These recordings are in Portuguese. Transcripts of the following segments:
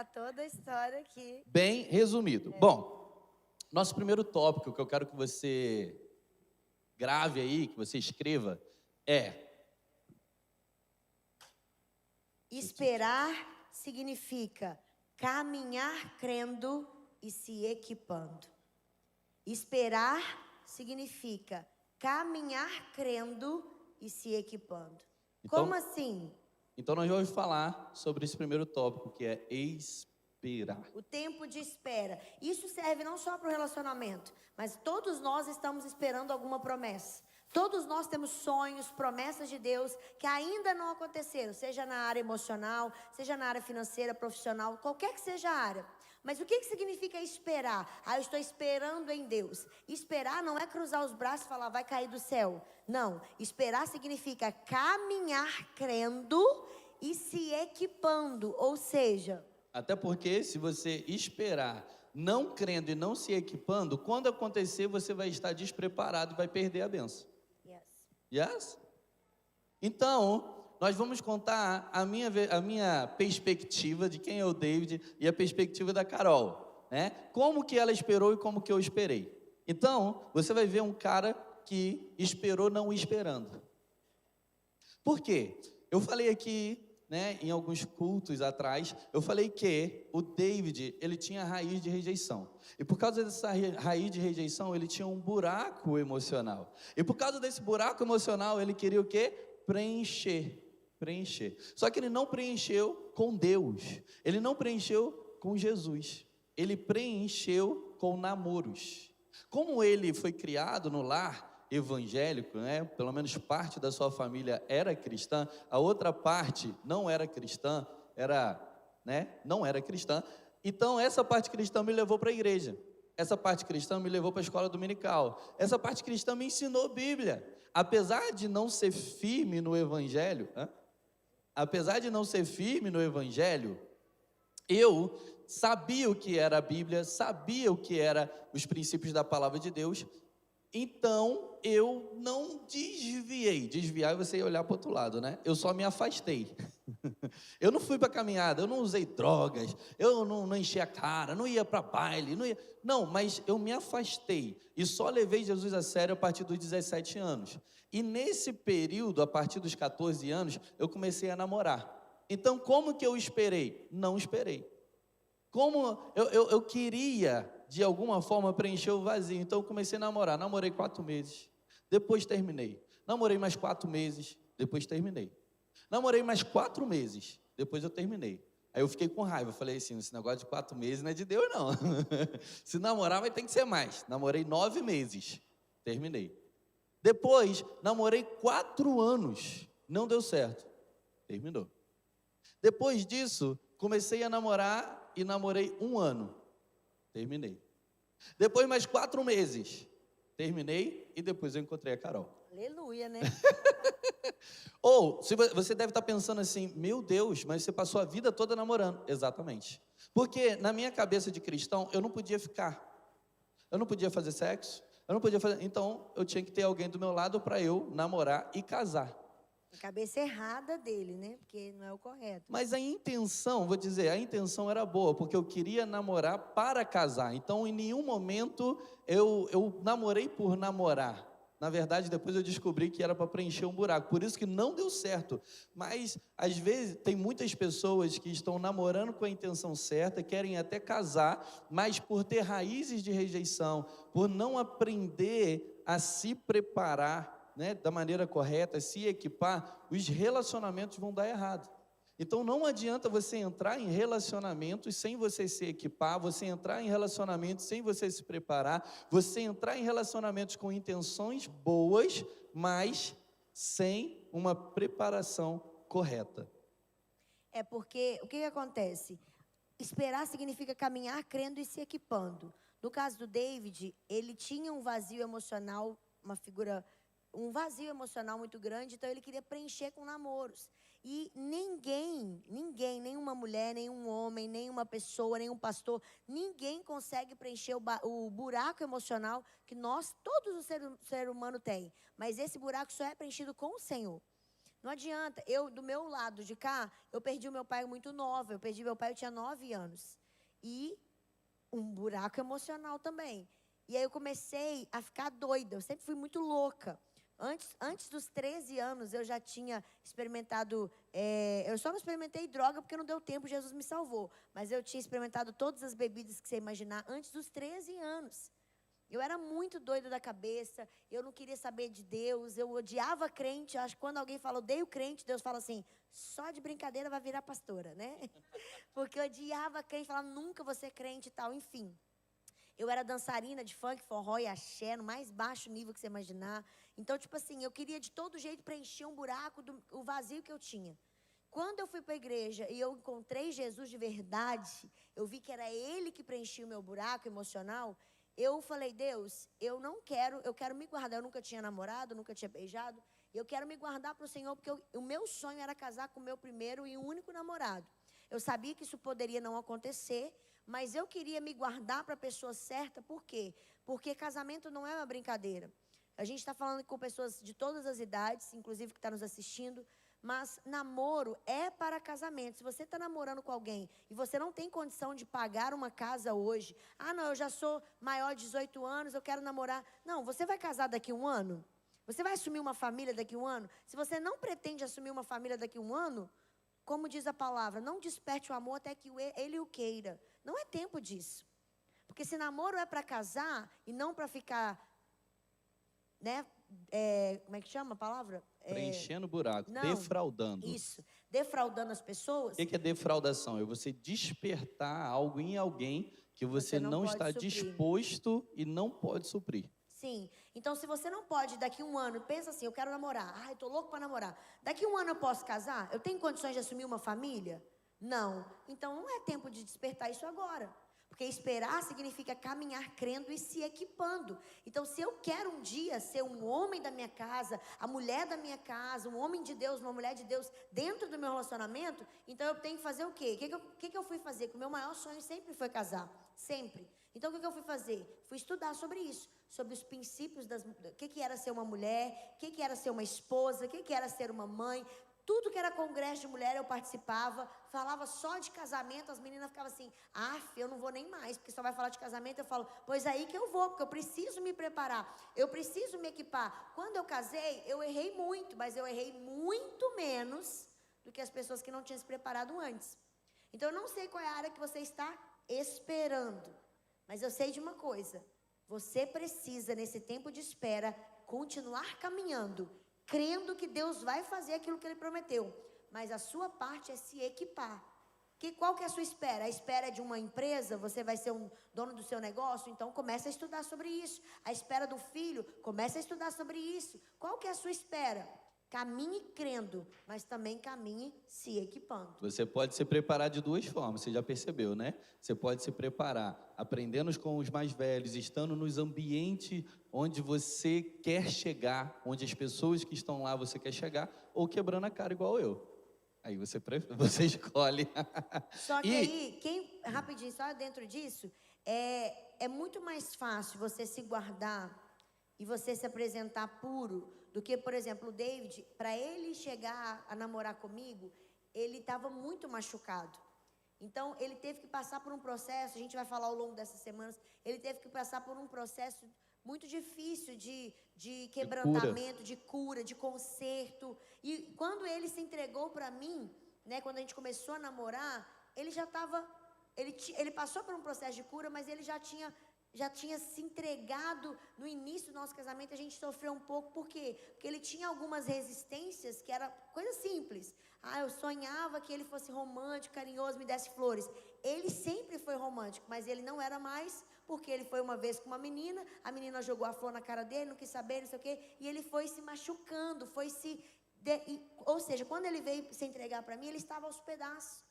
contar toda a história aqui. Bem resumido. Bom, nosso primeiro tópico que eu quero que você grave aí, que você escreva, é... Esperar significa caminhar crendo e se equipando. Esperar significa caminhar crendo e se equipando. Então- Como assim? Então nós vamos falar sobre esse primeiro tópico, que é esperar. O tempo de espera. Isso serve não só para o relacionamento, mas todos nós estamos esperando alguma promessa. Todos nós temos sonhos, promessas de Deus que ainda não aconteceram, seja na área emocional, seja na área financeira, profissional, qualquer que seja a área. Mas o que significa esperar? Eu estou esperando em Deus. Esperar não é cruzar os braços e falar, vai cair do céu. Não, esperar significa caminhar crendo e se equipando, ou seja... Até porque se você esperar não crendo e não se equipando, quando acontecer você vai estar despreparado e vai perder a bênção. Yes? Então, nós vamos contar a minha perspectiva de quem é o David e a perspectiva da Carol, né? Como que ela esperou e como que eu esperei. Então, você vai ver um cara que esperou não esperando. Por quê? Eu falei aqui, né, em alguns cultos atrás, eu falei que o David, ele tinha raiz de rejeição. E por causa dessa raiz de rejeição, ele tinha um buraco emocional. E por causa desse buraco emocional, ele queria o quê? Preencher. Só que ele não preencheu com Deus. Ele não preencheu com Jesus. Ele preencheu com namoros. Como ele foi criado no lar evangélico, né? Pelo menos parte da sua família era cristã, a outra parte não era cristã, não era cristã. Então essa parte cristã me levou para a igreja. Essa parte cristã me levou para a escola dominical. Essa parte cristã me ensinou Bíblia. Apesar de não ser firme no evangelho, eu sabia o que era a Bíblia, sabia o que eram os princípios da palavra de Deus. Então, eu não desviei. Desviar é você olhar para o outro lado, né? Eu só me afastei. Eu não fui para caminhada, eu não usei drogas, eu não enchi a cara, não ia para baile, não, mas eu me afastei. E só levei Jesus a sério a partir dos 17 anos. E nesse período, a partir dos 14 anos, eu comecei a namorar. Então, como que eu esperei? Não esperei. Como eu queria, de alguma forma, preencher o vazio. Então eu comecei a namorar. Namorei 4 meses, depois terminei. Namorei mais 4 meses, depois terminei. Namorei mais 4 meses, depois eu terminei. Aí eu fiquei com raiva, falei assim, esse negócio de 4 meses não é de Deus não. Se namorar vai ter que ser mais. Namorei 9 meses, terminei. Depois, namorei 4 anos, não deu certo, terminou. Depois disso, comecei a namorar e namorei 1 ano, terminei. Depois mais 4 meses, terminei e depois eu encontrei a Carol. Aleluia, né? Ou, se você deve estar pensando assim, meu Deus, mas você passou a vida toda namorando. Exatamente. Porque na minha cabeça de cristão, eu não podia ficar. Eu não podia fazer sexo, eu não podia fazer... Então, eu tinha que ter alguém do meu lado para eu namorar e casar. A cabeça errada dele, né? Porque não é o correto. Mas a intenção, vou dizer, a intenção era boa, porque eu queria namorar para casar. Então, em nenhum momento eu namorei por namorar. Na verdade, depois eu descobri que era para preencher um buraco. Por isso que não deu certo. Mas, às vezes, tem muitas pessoas que estão namorando com a intenção certa, querem até casar, mas por ter raízes de rejeição, por não aprender a se preparar, né, da maneira correta, se equipar, os relacionamentos vão dar errado. Então não adianta você entrar em relacionamentos sem você se equipar, você entrar em relacionamentos sem você se preparar, você entrar em relacionamentos com intenções boas, mas sem uma preparação correta. É porque, o que acontece? Esperar significa caminhar crendo e se equipando. No caso do David, ele tinha um vazio emocional, um vazio emocional muito grande, então ele queria preencher com namoros. E ninguém, nenhuma mulher, nenhum homem, nenhuma pessoa, nenhum pastor, ninguém consegue preencher o buraco emocional que todos o ser humano tem. Mas esse buraco só é preenchido com o Senhor. Não adianta. Do meu lado de cá, eu perdi o meu pai muito nova. Eu perdi meu pai, eu tinha 9 anos. E um buraco emocional também. E aí eu comecei a ficar doida. Eu sempre fui muito louca. Antes dos 13 anos, eu já tinha experimentado... eu só não experimentei droga porque não deu tempo, Jesus me salvou. Mas eu tinha experimentado todas as bebidas que você imaginar antes dos 13 anos. Eu era muito doida da cabeça, eu não queria saber de Deus, eu odiava crente. Acho que quando alguém fala, odeio crente, Deus fala assim, só de brincadeira vai virar pastora, né? Porque eu odiava crente, falava, nunca vou ser crente e tal, enfim. Eu era dançarina de funk, forró e axé, no mais baixo nível que você imaginar. Então, tipo assim, eu queria de todo jeito preencher um buraco, o vazio que eu tinha. Quando eu fui para a igreja e eu encontrei Jesus de verdade, eu vi que era Ele que preenchia o meu buraco emocional. Eu falei, Deus, eu quero me guardar. Eu nunca tinha namorado, nunca tinha beijado. Eu quero me guardar para o Senhor, porque o meu sonho era casar com o meu primeiro e único namorado. Eu sabia que isso poderia não acontecer, mas eu queria me guardar para a pessoa certa. Por quê? Porque casamento não é uma brincadeira. A gente está falando com pessoas de todas as idades, inclusive que está nos assistindo. Mas namoro é para casamento. Se você está namorando com alguém e você não tem condição de pagar uma casa hoje, não, eu já sou maior de 18 anos, eu quero namorar. Não, você vai casar daqui a um ano? Você vai assumir uma família daqui a um ano? Se você não pretende assumir uma família daqui a um ano, como diz a palavra, não desperte o amor até que ele o queira. Não é tempo disso. Porque se namoro é para casar e não para ficar, né? Como é que chama a palavra? Preenchendo buraco, não, defraudando. Isso, defraudando as pessoas. O que é defraudação? É você despertar algo em alguém que você não está disposto e não pode suprir. Sim, então se você não pode daqui a um ano, pensa assim, eu quero namorar, eu tô louco para namorar. Daqui a um ano eu posso casar? Eu tenho condições de assumir uma família? Não, então não é tempo de despertar isso agora. Porque esperar significa caminhar crendo e se equipando. Então, se eu quero um dia ser um homem da minha casa, a mulher da minha casa, um homem de Deus, uma mulher de Deus dentro do meu relacionamento, então eu tenho que fazer o quê? O que eu fui fazer? Que o meu maior sonho sempre foi casar. Sempre. Então, o que eu fui fazer? Fui estudar sobre isso. Sobre os princípios o que era ser uma mulher, o que era ser uma esposa, o que era ser uma mãe. Tudo que era congresso de mulher eu participava, falava só de casamento, as meninas ficavam assim, eu não vou nem mais, porque só vai falar de casamento. Eu falo, pois aí que eu vou, porque eu preciso me preparar, eu preciso me equipar. Quando eu casei, eu errei muito, mas eu errei muito menos do que as pessoas que não tinham se preparado antes. Então eu não sei qual é a área que você está esperando, mas eu sei de uma coisa, você precisa nesse tempo de espera continuar caminhando, crendo que Deus vai fazer aquilo que Ele prometeu. Mas a sua parte é se equipar. Qual que é a sua espera? A espera é de uma empresa? Você vai ser um dono do seu negócio? Então comece a estudar sobre isso. A espera do filho? Comece a estudar sobre isso. Qual que é a sua espera? Caminhe crendo, mas também caminhe se equipando. Você pode se preparar de duas formas, você já percebeu, né? Você pode se preparar aprendendo com os mais velhos, estando nos ambientes onde você quer chegar, onde as pessoas que estão lá você quer chegar, ou quebrando a cara igual eu. Aí você escolhe. Só que aí, rapidinho, só dentro disso, é muito mais fácil você se guardar e você se apresentar puro do que, por exemplo, o David, para ele chegar a namorar comigo, ele estava muito machucado. Então, ele teve que passar por um processo, a gente vai falar ao longo dessas semanas, ele teve que passar por um processo muito difícil de quebrantamento, de cura, de conserto. E quando ele se entregou para mim, né, quando a gente começou a namorar, ele já estava, ele passou por um processo de cura, mas ele já tinha se entregado no início do nosso casamento. A gente sofreu um pouco, por quê? Porque ele tinha algumas resistências que era coisa simples. Eu sonhava que ele fosse romântico, carinhoso, me desse flores. Ele sempre foi romântico, mas ele não era mais, porque ele foi uma vez com uma menina, a menina jogou a flor na cara dele, não quis saber, não sei o quê, e ele foi se machucando, ou seja, quando ele veio se entregar para mim, ele estava aos pedaços.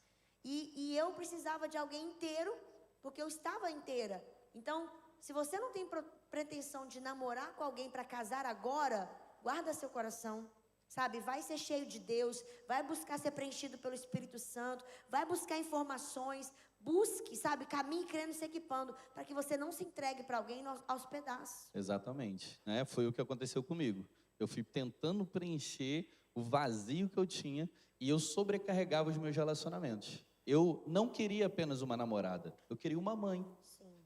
E eu precisava de alguém inteiro, porque eu estava inteira. Então, se você não tem pretensão de namorar com alguém para casar agora, guarda seu coração, sabe? Vai ser cheio de Deus, vai buscar ser preenchido pelo Espírito Santo, vai buscar informações, busque, sabe? Caminhe crendo e se equipando, para que você não se entregue para alguém aos pedaços. Exatamente, né? Foi o que aconteceu comigo. Eu fui tentando preencher o vazio que eu tinha, e eu sobrecarregava os meus relacionamentos. Eu não queria apenas uma namorada, eu queria uma mãe.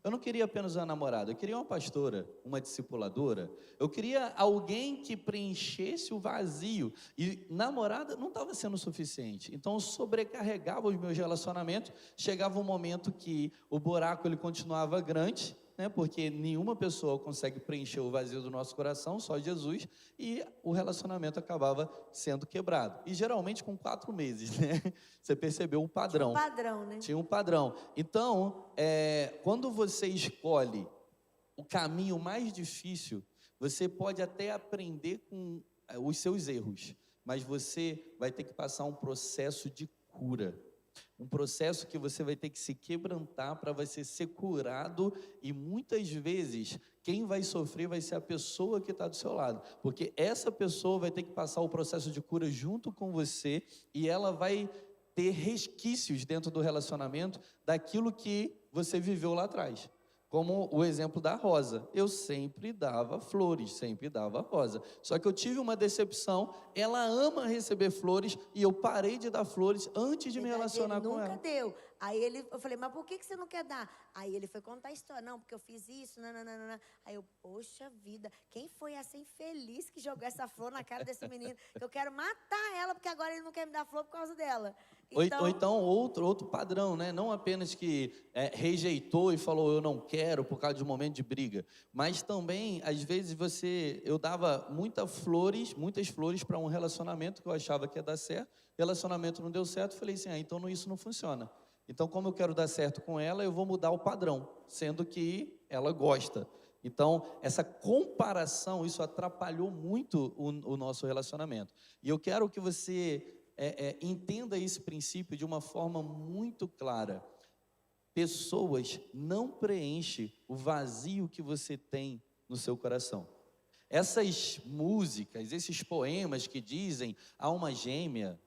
Eu não queria apenas uma namorada, eu queria uma pastora, uma discipuladora. Eu queria alguém que preenchesse o vazio. E namorada não estava sendo suficiente. Então eu sobrecarregava os meus relacionamentos. Chegava um momento que o buraco ele continuava grande, né? Porque nenhuma pessoa consegue preencher o vazio do nosso coração, só Jesus. E o relacionamento acabava sendo quebrado. E geralmente com 4 meses, né? Você percebeu o padrão. Tinha um padrão, né? Tinha um padrão. Então, quando você escolhe o caminho mais difícil, você pode até aprender com os seus erros, mas você vai ter que passar um processo de cura. Um processo que você vai ter que se quebrantar para você ser curado, e muitas vezes quem vai sofrer vai ser a pessoa que está do seu lado, porque essa pessoa vai ter que passar o processo de cura junto com você, e ela vai ter resquícios dentro do relacionamento daquilo que você viveu lá atrás. Como o exemplo da Rosa. Eu sempre dava flores, sempre dava rosa. Só que eu tive uma decepção, ela ama receber flores e eu parei de dar flores antes de me relacionar com ela. Nunca deu. Aí eu falei, mas por que você não quer dar? Aí ele foi contar a história. Não, porque eu fiz isso, nananana. Aí eu, poxa vida, quem foi essa infeliz que jogou essa flor na cara desse menino? Eu quero matar ela, porque agora ele não quer me dar flor por causa dela. Então... Ou então outro padrão, né? Não apenas que rejeitou e falou eu não quero por causa de um momento de briga, mas também às vezes eu dava muitas flores para um relacionamento que eu achava que ia dar certo, relacionamento não deu certo, falei assim, então isso não funciona. Então, como eu quero dar certo com ela, eu vou mudar o padrão, sendo que ela gosta. Então, essa comparação, isso atrapalhou muito o nosso relacionamento. E eu quero que você entenda esse princípio de uma forma muito clara. Pessoas não preenchem o vazio que você tem no seu coração. Essas músicas, esses poemas que dizem alma gêmea,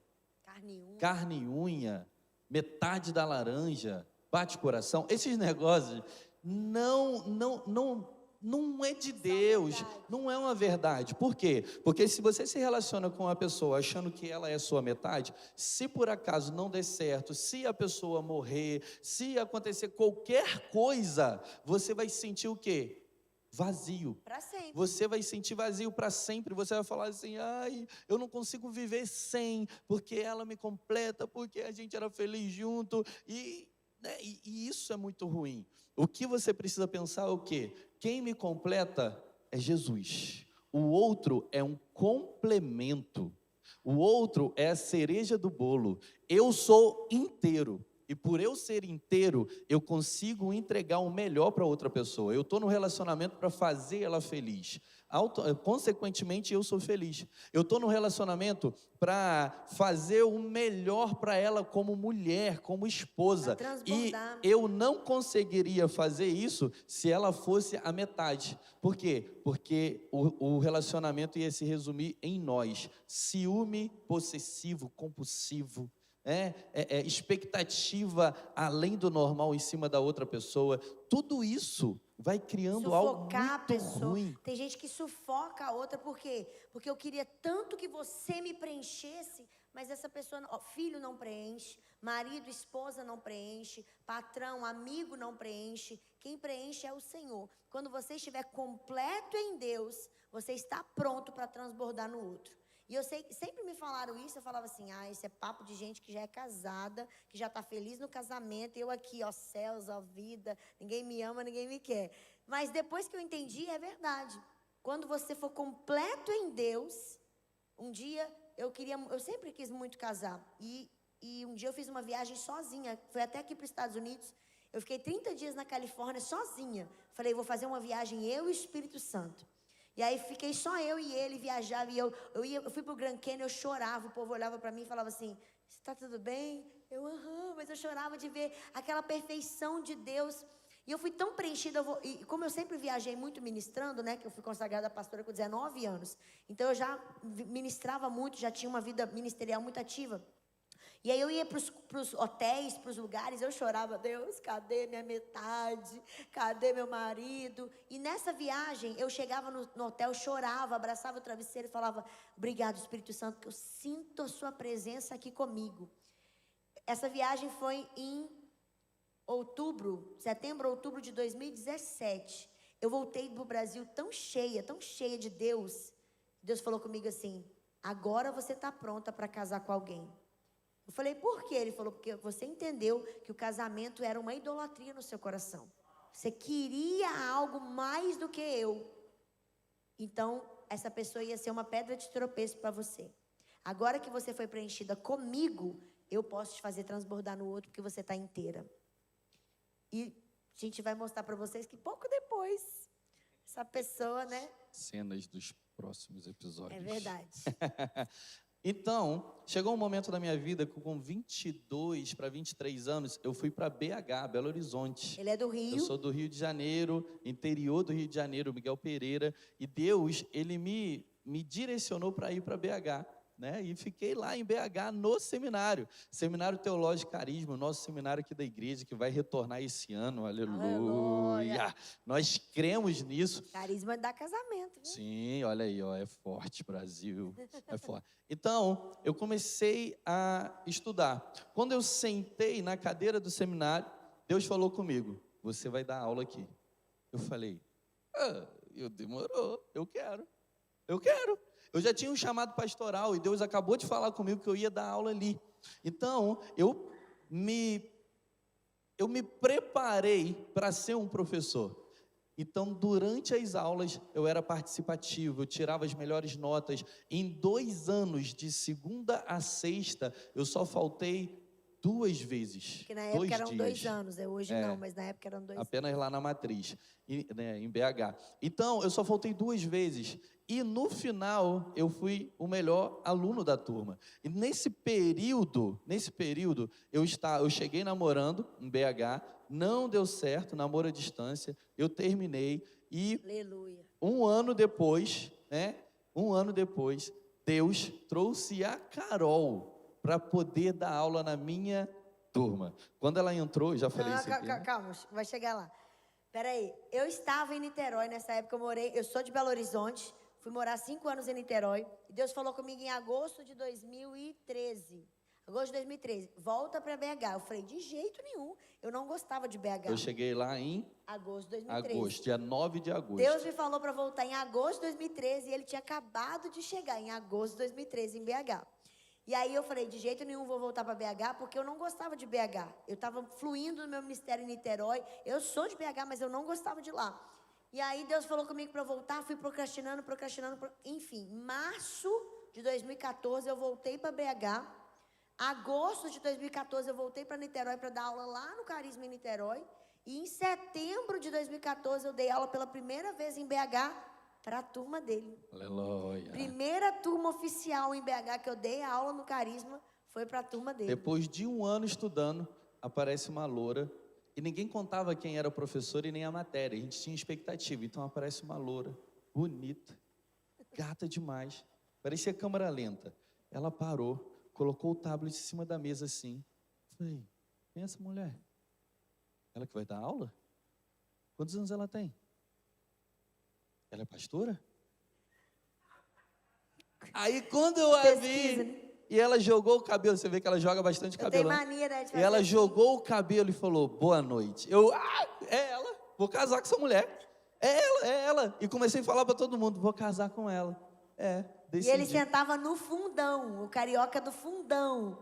carne e unha, metade da laranja, bate coração, esses negócios não é de Deus, não é uma verdade. Por quê? Porque se você se relaciona com uma pessoa achando que ela é sua metade, se por acaso não der certo, se a pessoa morrer, se acontecer qualquer coisa, você vai sentir o quê? Vazio. Para sempre. Você vai sentir vazio para sempre. Você vai falar assim, eu não consigo viver sem, porque ela me completa, porque a gente era feliz junto, e isso é muito ruim. O que você precisa pensar é o quê? Quem me completa é Jesus. O outro é um complemento. O outro é a cereja do bolo. Eu sou inteiro. E por eu ser inteiro, eu consigo entregar o melhor para outra pessoa. Eu estou no relacionamento para fazer ela feliz. Consequentemente, eu sou feliz. Eu estou no relacionamento para fazer o melhor para ela como mulher, como esposa. E eu não conseguiria fazer isso se ela fosse a metade. Por quê? Porque o relacionamento ia se resumir em nós. Ciúme possessivo, compulsivo. Expectativa além do normal em cima da outra pessoa, tudo isso vai criando algo muito ruim. Tem gente que sufoca a outra, por quê? Porque eu queria tanto que você me preenchesse, mas essa pessoa, filho não preenche, marido, esposa não preenche, patrão, amigo não preenche, quem preenche é o Senhor. Quando você estiver completo em Deus, você está pronto para transbordar no outro. E eu sei que sempre me falaram isso, eu falava assim, isso é papo de gente que já é casada, que já está feliz no casamento, eu aqui, céus, vida, ninguém me ama, ninguém me quer. Mas depois que eu entendi, é verdade. Quando você for completo em Deus, um dia eu sempre quis muito casar. E um dia eu fiz uma viagem sozinha, foi até aqui para os Estados Unidos, eu fiquei 30 dias na Califórnia sozinha. Falei, vou fazer uma viagem eu e o Espírito Santo. E aí fiquei só eu e ele, viajava, e eu fui pro Grand Canyon, eu chorava, o povo olhava para mim e falava assim, está tudo bem? Mas eu chorava de ver aquela perfeição de Deus. E eu fui tão preenchida, e como eu sempre viajei muito ministrando, né, que eu fui consagrada pastora com 19 anos, então eu já ministrava muito, já tinha uma vida ministerial muito ativa. E aí eu ia pros hotéis, pros lugares, eu chorava, Deus, cadê minha metade? Cadê meu marido? E nessa viagem, eu chegava no hotel, chorava, abraçava o travesseiro e falava, obrigado, Espírito Santo, que eu sinto a sua presença aqui comigo. Essa viagem foi em setembro, outubro de 2017. Eu voltei pro Brasil tão cheia de Deus. Deus falou comigo assim, agora você está pronta para casar com alguém. Eu falei, por quê? Ele falou, porque você entendeu que o casamento era uma idolatria no seu coração. Você queria algo mais do que eu. Então, essa pessoa ia ser uma pedra de tropeço para você. Agora que você foi preenchida comigo, eu posso te fazer transbordar no outro, porque você está inteira. E a gente vai mostrar para vocês que pouco depois, essa pessoa, né? Cenas dos próximos episódios. É verdade. Então, chegou um momento da minha vida que com 22 para 23 anos, eu fui para BH, Belo Horizonte. Ele é do Rio. Eu sou do Rio de Janeiro, interior do Rio de Janeiro, Miguel Pereira. E Deus, Ele me direcionou para ir para BH. Né? E fiquei lá em BH no seminário Teológico Carisma, o nosso seminário aqui da igreja, que vai retornar esse ano, aleluia. Nós cremos nisso. Carisma dá casamento, viu? Sim, olha aí, ó, é forte, Brasil, é forte. Então, eu comecei a estudar. Quando eu sentei na cadeira do seminário, Deus falou comigo, você vai dar aula aqui. Eu falei, demorou, eu quero. Eu já tinha um chamado pastoral e Deus acabou de falar comigo que eu ia dar aula ali. Então, eu me preparei para ser um professor. Então, durante as aulas, eu era participativo, eu tirava as melhores notas. Em 2 anos, de segunda a sexta, eu só faltei 2 vezes. Porque na época eram 2 anos, hoje não, mas na época eram 2 anos. Apenas lá na Matriz, em BH. Então, eu só faltei 2 vezes. E no final, eu fui o melhor aluno da turma. E nesse período, eu cheguei namorando em BH, não deu certo, namoro à distância, eu terminei e Aleluia. Um ano depois, Deus trouxe a Carol para poder dar aula na minha turma. Quando ela entrou, já falei isso aqui. Calma, vai chegar lá. Peraí, eu estava em Niterói nessa época, eu sou de Belo Horizonte, fui morar 5 anos em Niterói, e Deus falou comigo em agosto de 2013. Agosto de 2013, volta para BH. Eu falei, de jeito nenhum, eu não gostava de BH. Eu cheguei lá em agosto de 2013. Dia 9 de agosto. Deus me falou para voltar em agosto de 2013 e ele tinha acabado de chegar em agosto de 2013 em BH. E aí eu falei, de jeito nenhum vou voltar para BH, porque eu não gostava de BH. Eu estava fluindo no meu ministério em Niterói. Eu sou de BH, mas eu não gostava de lá. E aí Deus falou comigo para voltar, fui procrastinando. Enfim, março de 2014 eu voltei para BH. Agosto de 2014 eu voltei para Niterói para dar aula lá no Carisma em Niterói. E em setembro de 2014 eu dei aula pela primeira vez em BH para a turma dele. Aleluia. Primeira turma oficial em BH que eu dei a aula no Carisma foi para a turma dele. Depois de 1 ano estudando, aparece uma loura. E ninguém contava quem era o professor e nem a matéria. A gente tinha expectativa. Então aparece uma loura, bonita, gata demais. Parecia câmera lenta. Ela parou, colocou o tablet em cima da mesa assim. Falei, quem é essa mulher? Ela que vai dar aula? Quantos anos ela tem? Ela é pastora? Aí quando eu a vi, e ela jogou o cabelo, você vê que ela joga bastante cabelo. Tem mania, né, de fazer e ela assim. jogou o cabelo e falou, boa noite. É ela, vou casar com essa mulher. É ela. E comecei a falar para todo mundo, vou casar com ela. Decidi. E ele sentava no fundão, o carioca do fundão.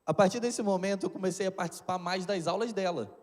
A partir desse momento, eu comecei a participar mais das aulas dela.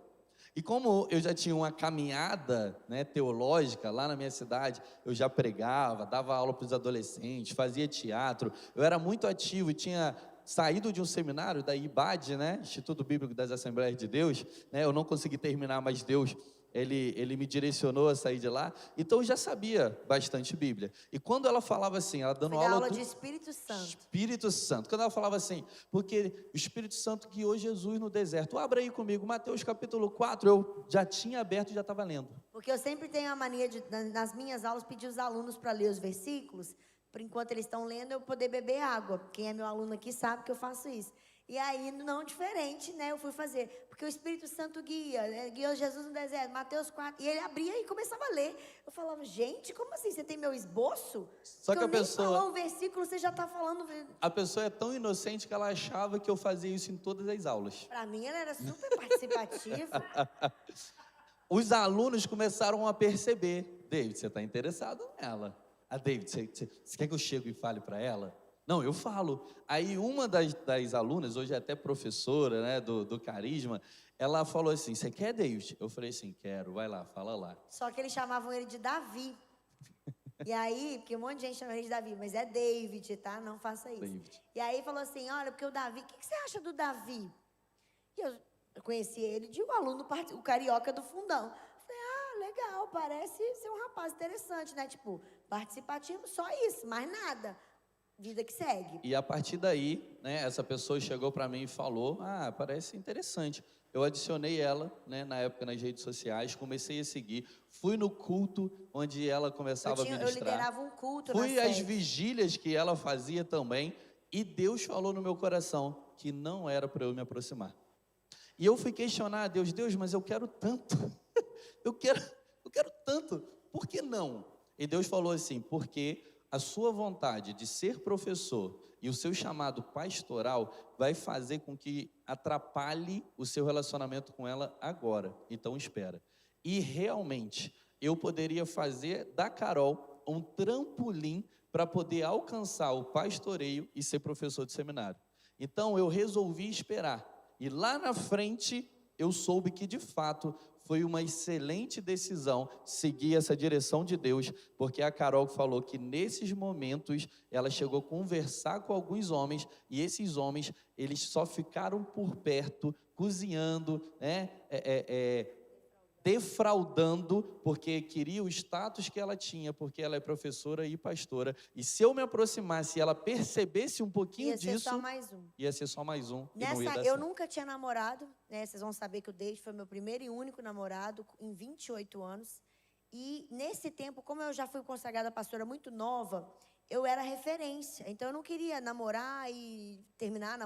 E como eu já tinha uma caminhada, né, teológica lá na minha cidade, eu já pregava, dava aula para os adolescentes, fazia teatro, eu era muito ativo e tinha saído de um seminário da IBAD, né, Instituto Bíblico das Assembleias de Deus, né, eu não consegui terminar, mas Deus, ele me direcionou a sair de lá, então eu já sabia bastante Bíblia. E quando ela falava assim, ela dando aula de Espírito Santo. Espírito Santo. Quando ela falava assim, porque o Espírito Santo guiou Jesus no deserto. Abra aí comigo, Mateus capítulo 4, eu já tinha aberto e já estava lendo. Porque eu sempre tenho a mania de, nas minhas aulas, pedir os alunos para ler os versículos, por enquanto eles estão lendo, eu poder beber água. Quem é meu aluno aqui sabe que eu faço isso. E aí, não diferente, né? Eu fui fazer. Porque o Espírito Santo guia, né? Guiou Jesus no deserto, Mateus 4. E ele abria e começava a ler. Eu falava, gente, como assim? Você tem meu esboço? Só que eu a pessoa... nem falou o versículo, você já está falando... A pessoa é tão inocente que ela achava que eu fazia isso em todas as aulas. Para mim, ela era super participativa. Os alunos começaram a perceber. David, você está interessado nela. David, você quer que eu chegue e fale para ela? Não, eu falo. Aí uma das alunas, hoje é até professora, né, do Carisma, ela falou assim, você quer, David? Eu falei assim, quero, vai lá, fala lá. Só que eles chamavam ele de Davi. E aí, porque um monte de gente chama ele de Davi, mas é David, tá? Não faça isso. David. E aí falou assim, olha, porque o Davi, o que você acha do Davi? E eu conheci ele de um aluno, o carioca do fundão. Falei, legal, parece ser um rapaz interessante, né? Tipo, participativo, só isso, mais nada. Vida que segue. E a partir daí, né, essa pessoa chegou para mim e falou, parece interessante. Eu adicionei ela, né, na época nas redes sociais, comecei a seguir, fui no culto onde ela começava a ministrar. Eu liderava um culto fui às vigílias que ela fazia também, e Deus falou no meu coração que não era para eu me aproximar. E eu fui questionar a Deus, mas eu quero tanto, eu quero tanto, por que não? E Deus falou assim, porque a sua vontade de ser professor e o seu chamado pastoral vai fazer com que atrapalhe o seu relacionamento com ela agora. Então espera. E realmente, eu poderia fazer da Carol um trampolim para poder alcançar o pastoreio e ser professor de seminário. Então eu resolvi esperar. E lá na frente, eu soube que de fato foi uma excelente decisão seguir essa direção de Deus, porque a Carol falou que nesses momentos ela chegou a conversar com alguns homens, e esses homens, eles só ficaram por perto, cozinhando, né, defraudando, porque queria o status que ela tinha, porque ela é professora e pastora, e se eu me aproximasse e ela percebesse um pouquinho disso, ia ser só mais um. Eu nunca tinha namorado, né? Vocês vão saber que o David foi meu primeiro e único namorado em 28 anos, e nesse tempo, como eu já fui consagrada pastora muito nova, eu era referência, então eu não queria namorar e terminar,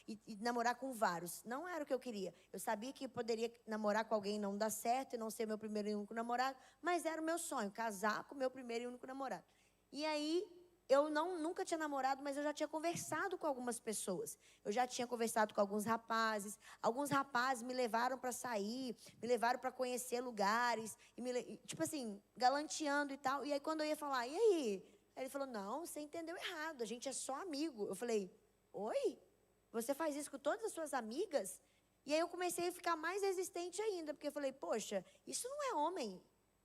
e namorar com vários. Não era o que eu queria. Eu sabia que poderia namorar com alguém e não dar certo, e não ser meu primeiro e único namorado, mas era o meu sonho, casar com o meu primeiro e único namorado. E aí, eu nunca tinha namorado, mas eu já tinha conversado com algumas pessoas. Eu já tinha conversado com alguns rapazes me levaram para sair, me levaram para conhecer lugares, tipo assim, galanteando e tal. E aí, quando eu ia falar, e aí? Ele falou, não, você entendeu errado, a gente é só amigo. Eu falei, oi? Você faz isso com todas as suas amigas? E aí eu comecei a ficar mais resistente ainda, porque eu falei, poxa, isso não é homem.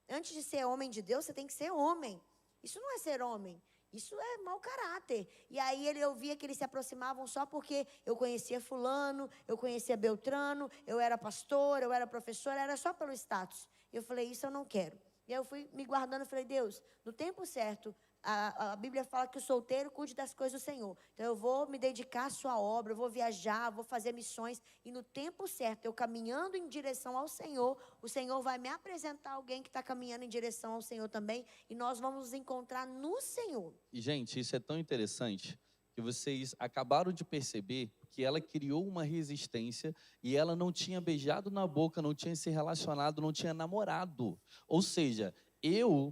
Antes de ser homem de Deus, você tem que ser homem. Isso não é ser homem, isso é mau caráter. E aí eu via que eles se aproximavam só porque eu conhecia fulano, eu conhecia Beltrano, eu era pastora, eu era professora, era só pelo status. Eu falei, isso eu não quero. E aí eu fui me guardando e falei, Deus, no tempo certo, a Bíblia fala que o solteiro cuide das coisas do Senhor. Então eu vou me dedicar à sua obra, eu vou viajar, vou fazer missões. E no tempo certo, eu caminhando em direção ao Senhor, o Senhor vai me apresentar alguém que está caminhando em direção ao Senhor também. E nós vamos nos encontrar no Senhor. E gente, isso é tão interessante que vocês acabaram de perceber que ela criou uma resistência e ela não tinha beijado na boca, não tinha se relacionado, não tinha namorado. Ou seja,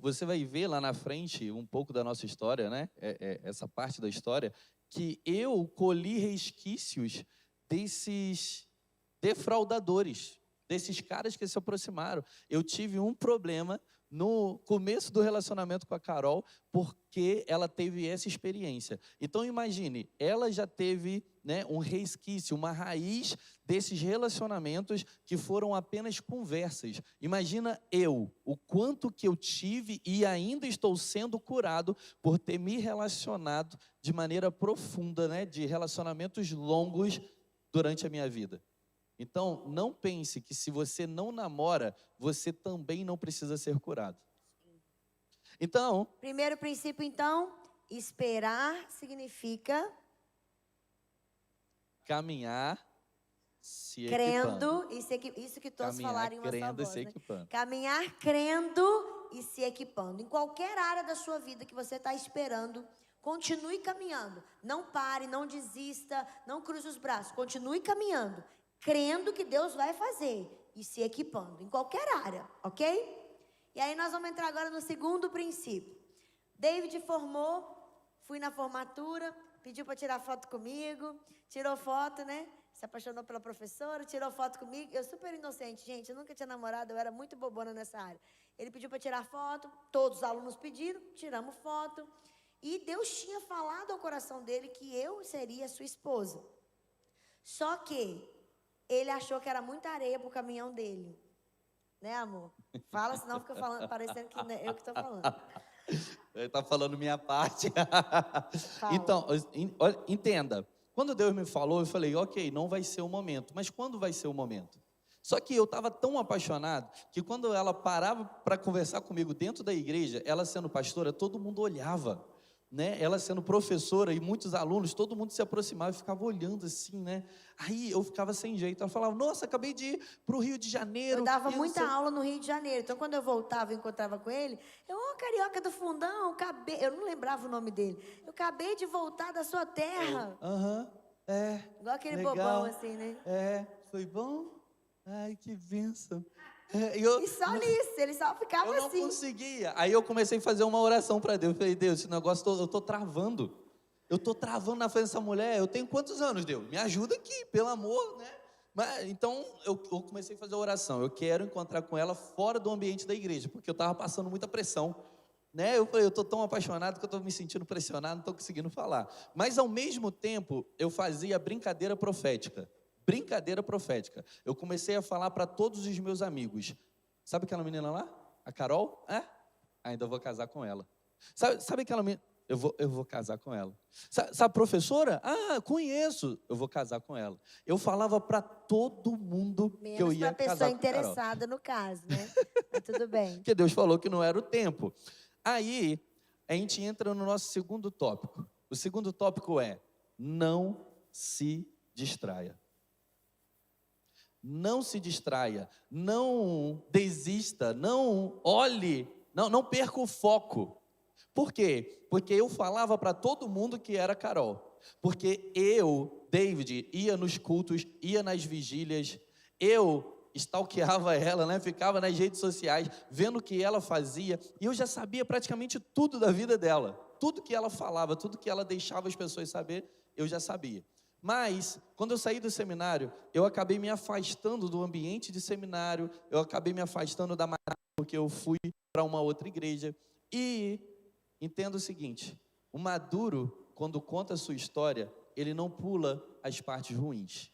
você vai ver lá na frente um pouco da nossa história, né? Essa parte da história, que eu colhi resquícios desses defraudadores, desses caras que se aproximaram. Eu tive um problema no começo do relacionamento com a Carol, porque ela teve essa experiência. Então imagine, ela já teve, né, um resquício, uma raiz desses relacionamentos que foram apenas conversas. Imagina o quanto que eu tive e ainda estou sendo curado por ter me relacionado de maneira profunda, né, de relacionamentos longos durante a minha vida. Então, não pense que se você não namora, você também não precisa ser curado. Então... Primeiro princípio, então, esperar significa... Caminhar se equipando. Crendo, isso que todos falaram em uma só voz, né? Equipando. Caminhar crendo e se equipando. Em qualquer área da sua vida que você está esperando Continue caminhando. Não pare, não desista, não cruze os braços. Continue caminhando, crendo que Deus vai fazer e se equipando em qualquer área, ok? E aí nós vamos entrar agora no segundo princípio. David formou, fui na formatura, pediu para tirar foto comigo, tirou foto, né? Se apaixonou pela professora, tirou foto comigo. Eu super inocente, gente, eu nunca tinha namorado, eu era muito bobona nessa área. Ele pediu para tirar foto, todos os alunos pediram, tiramos foto. E Deus tinha falado ao coração dele que eu seria sua esposa. Só que ele achou que era muita areia pro caminhão dele. Né, amor? Fala, senão fica falando, parecendo que é eu que estou falando. Ele está falando minha parte. Fala. Então, entenda. Quando Deus me falou, eu falei, ok, não vai ser o momento. Mas quando vai ser o momento? Só que eu estava tão apaixonado que quando ela parava para conversar comigo dentro da igreja, ela sendo pastora, todo mundo olhava. Né? Ela sendo professora e muitos alunos, todo mundo se aproximava e ficava olhando assim, né? Aí eu ficava sem jeito. Ela falava, nossa, acabei de ir para o Rio de Janeiro. Eu dava muita aula no Rio de Janeiro. Então, quando eu voltava e encontrava com ele, carioca do fundão, eu não lembrava o nome dele. Eu acabei de voltar da sua terra. Igual aquele legal. Bobão assim, né? Foi bom? Ai, que bênção. E só nisso, ele só ficava assim. Eu não conseguia. Aí eu comecei a fazer uma oração para Deus. Eu falei, Deus, esse negócio eu estou travando. Eu estou travando na frente dessa mulher. Eu tenho quantos anos, Deus? Me ajuda aqui, pelo amor, né? Mas, então, eu comecei a fazer a oração. Eu quero encontrar com ela fora do ambiente da igreja, porque eu estava passando muita pressão. Né? Eu falei, eu estou tão apaixonado que eu estou me sentindo pressionado, não estou conseguindo falar. Mas, ao mesmo tempo, eu fazia brincadeira profética. Eu comecei a falar para todos os meus amigos. Sabe aquela menina lá? A Carol? Ainda vou casar com ela. Sabe aquela menina? Eu vou casar com ela. Sabe a professora? Conheço. Eu vou casar com ela. Eu falava para todo mundo menos que eu ia casar com a Carol. Menos para pessoa interessada no caso, né? Mas tudo bem. Porque Deus falou que não era o tempo. Aí, a gente entra no nosso segundo tópico. O segundo tópico é: não se distraia. Não se distraia, não desista, não olhe, não perca o foco. Por quê? Porque eu falava para todo mundo que era Carol. Porque eu, David, ia nos cultos, ia nas vigílias, eu stalkeava ela, né? Ficava nas redes sociais, vendo o que ela fazia, e eu já sabia praticamente tudo da vida dela. Tudo que ela falava, tudo que ela deixava as pessoas saber, eu já sabia. Mas, quando eu saí do seminário, eu acabei me afastando do ambiente de seminário, eu acabei me afastando da Maranata, porque eu fui para uma outra igreja. E entenda o seguinte: o maduro, quando conta a sua história, ele não pula as partes ruins.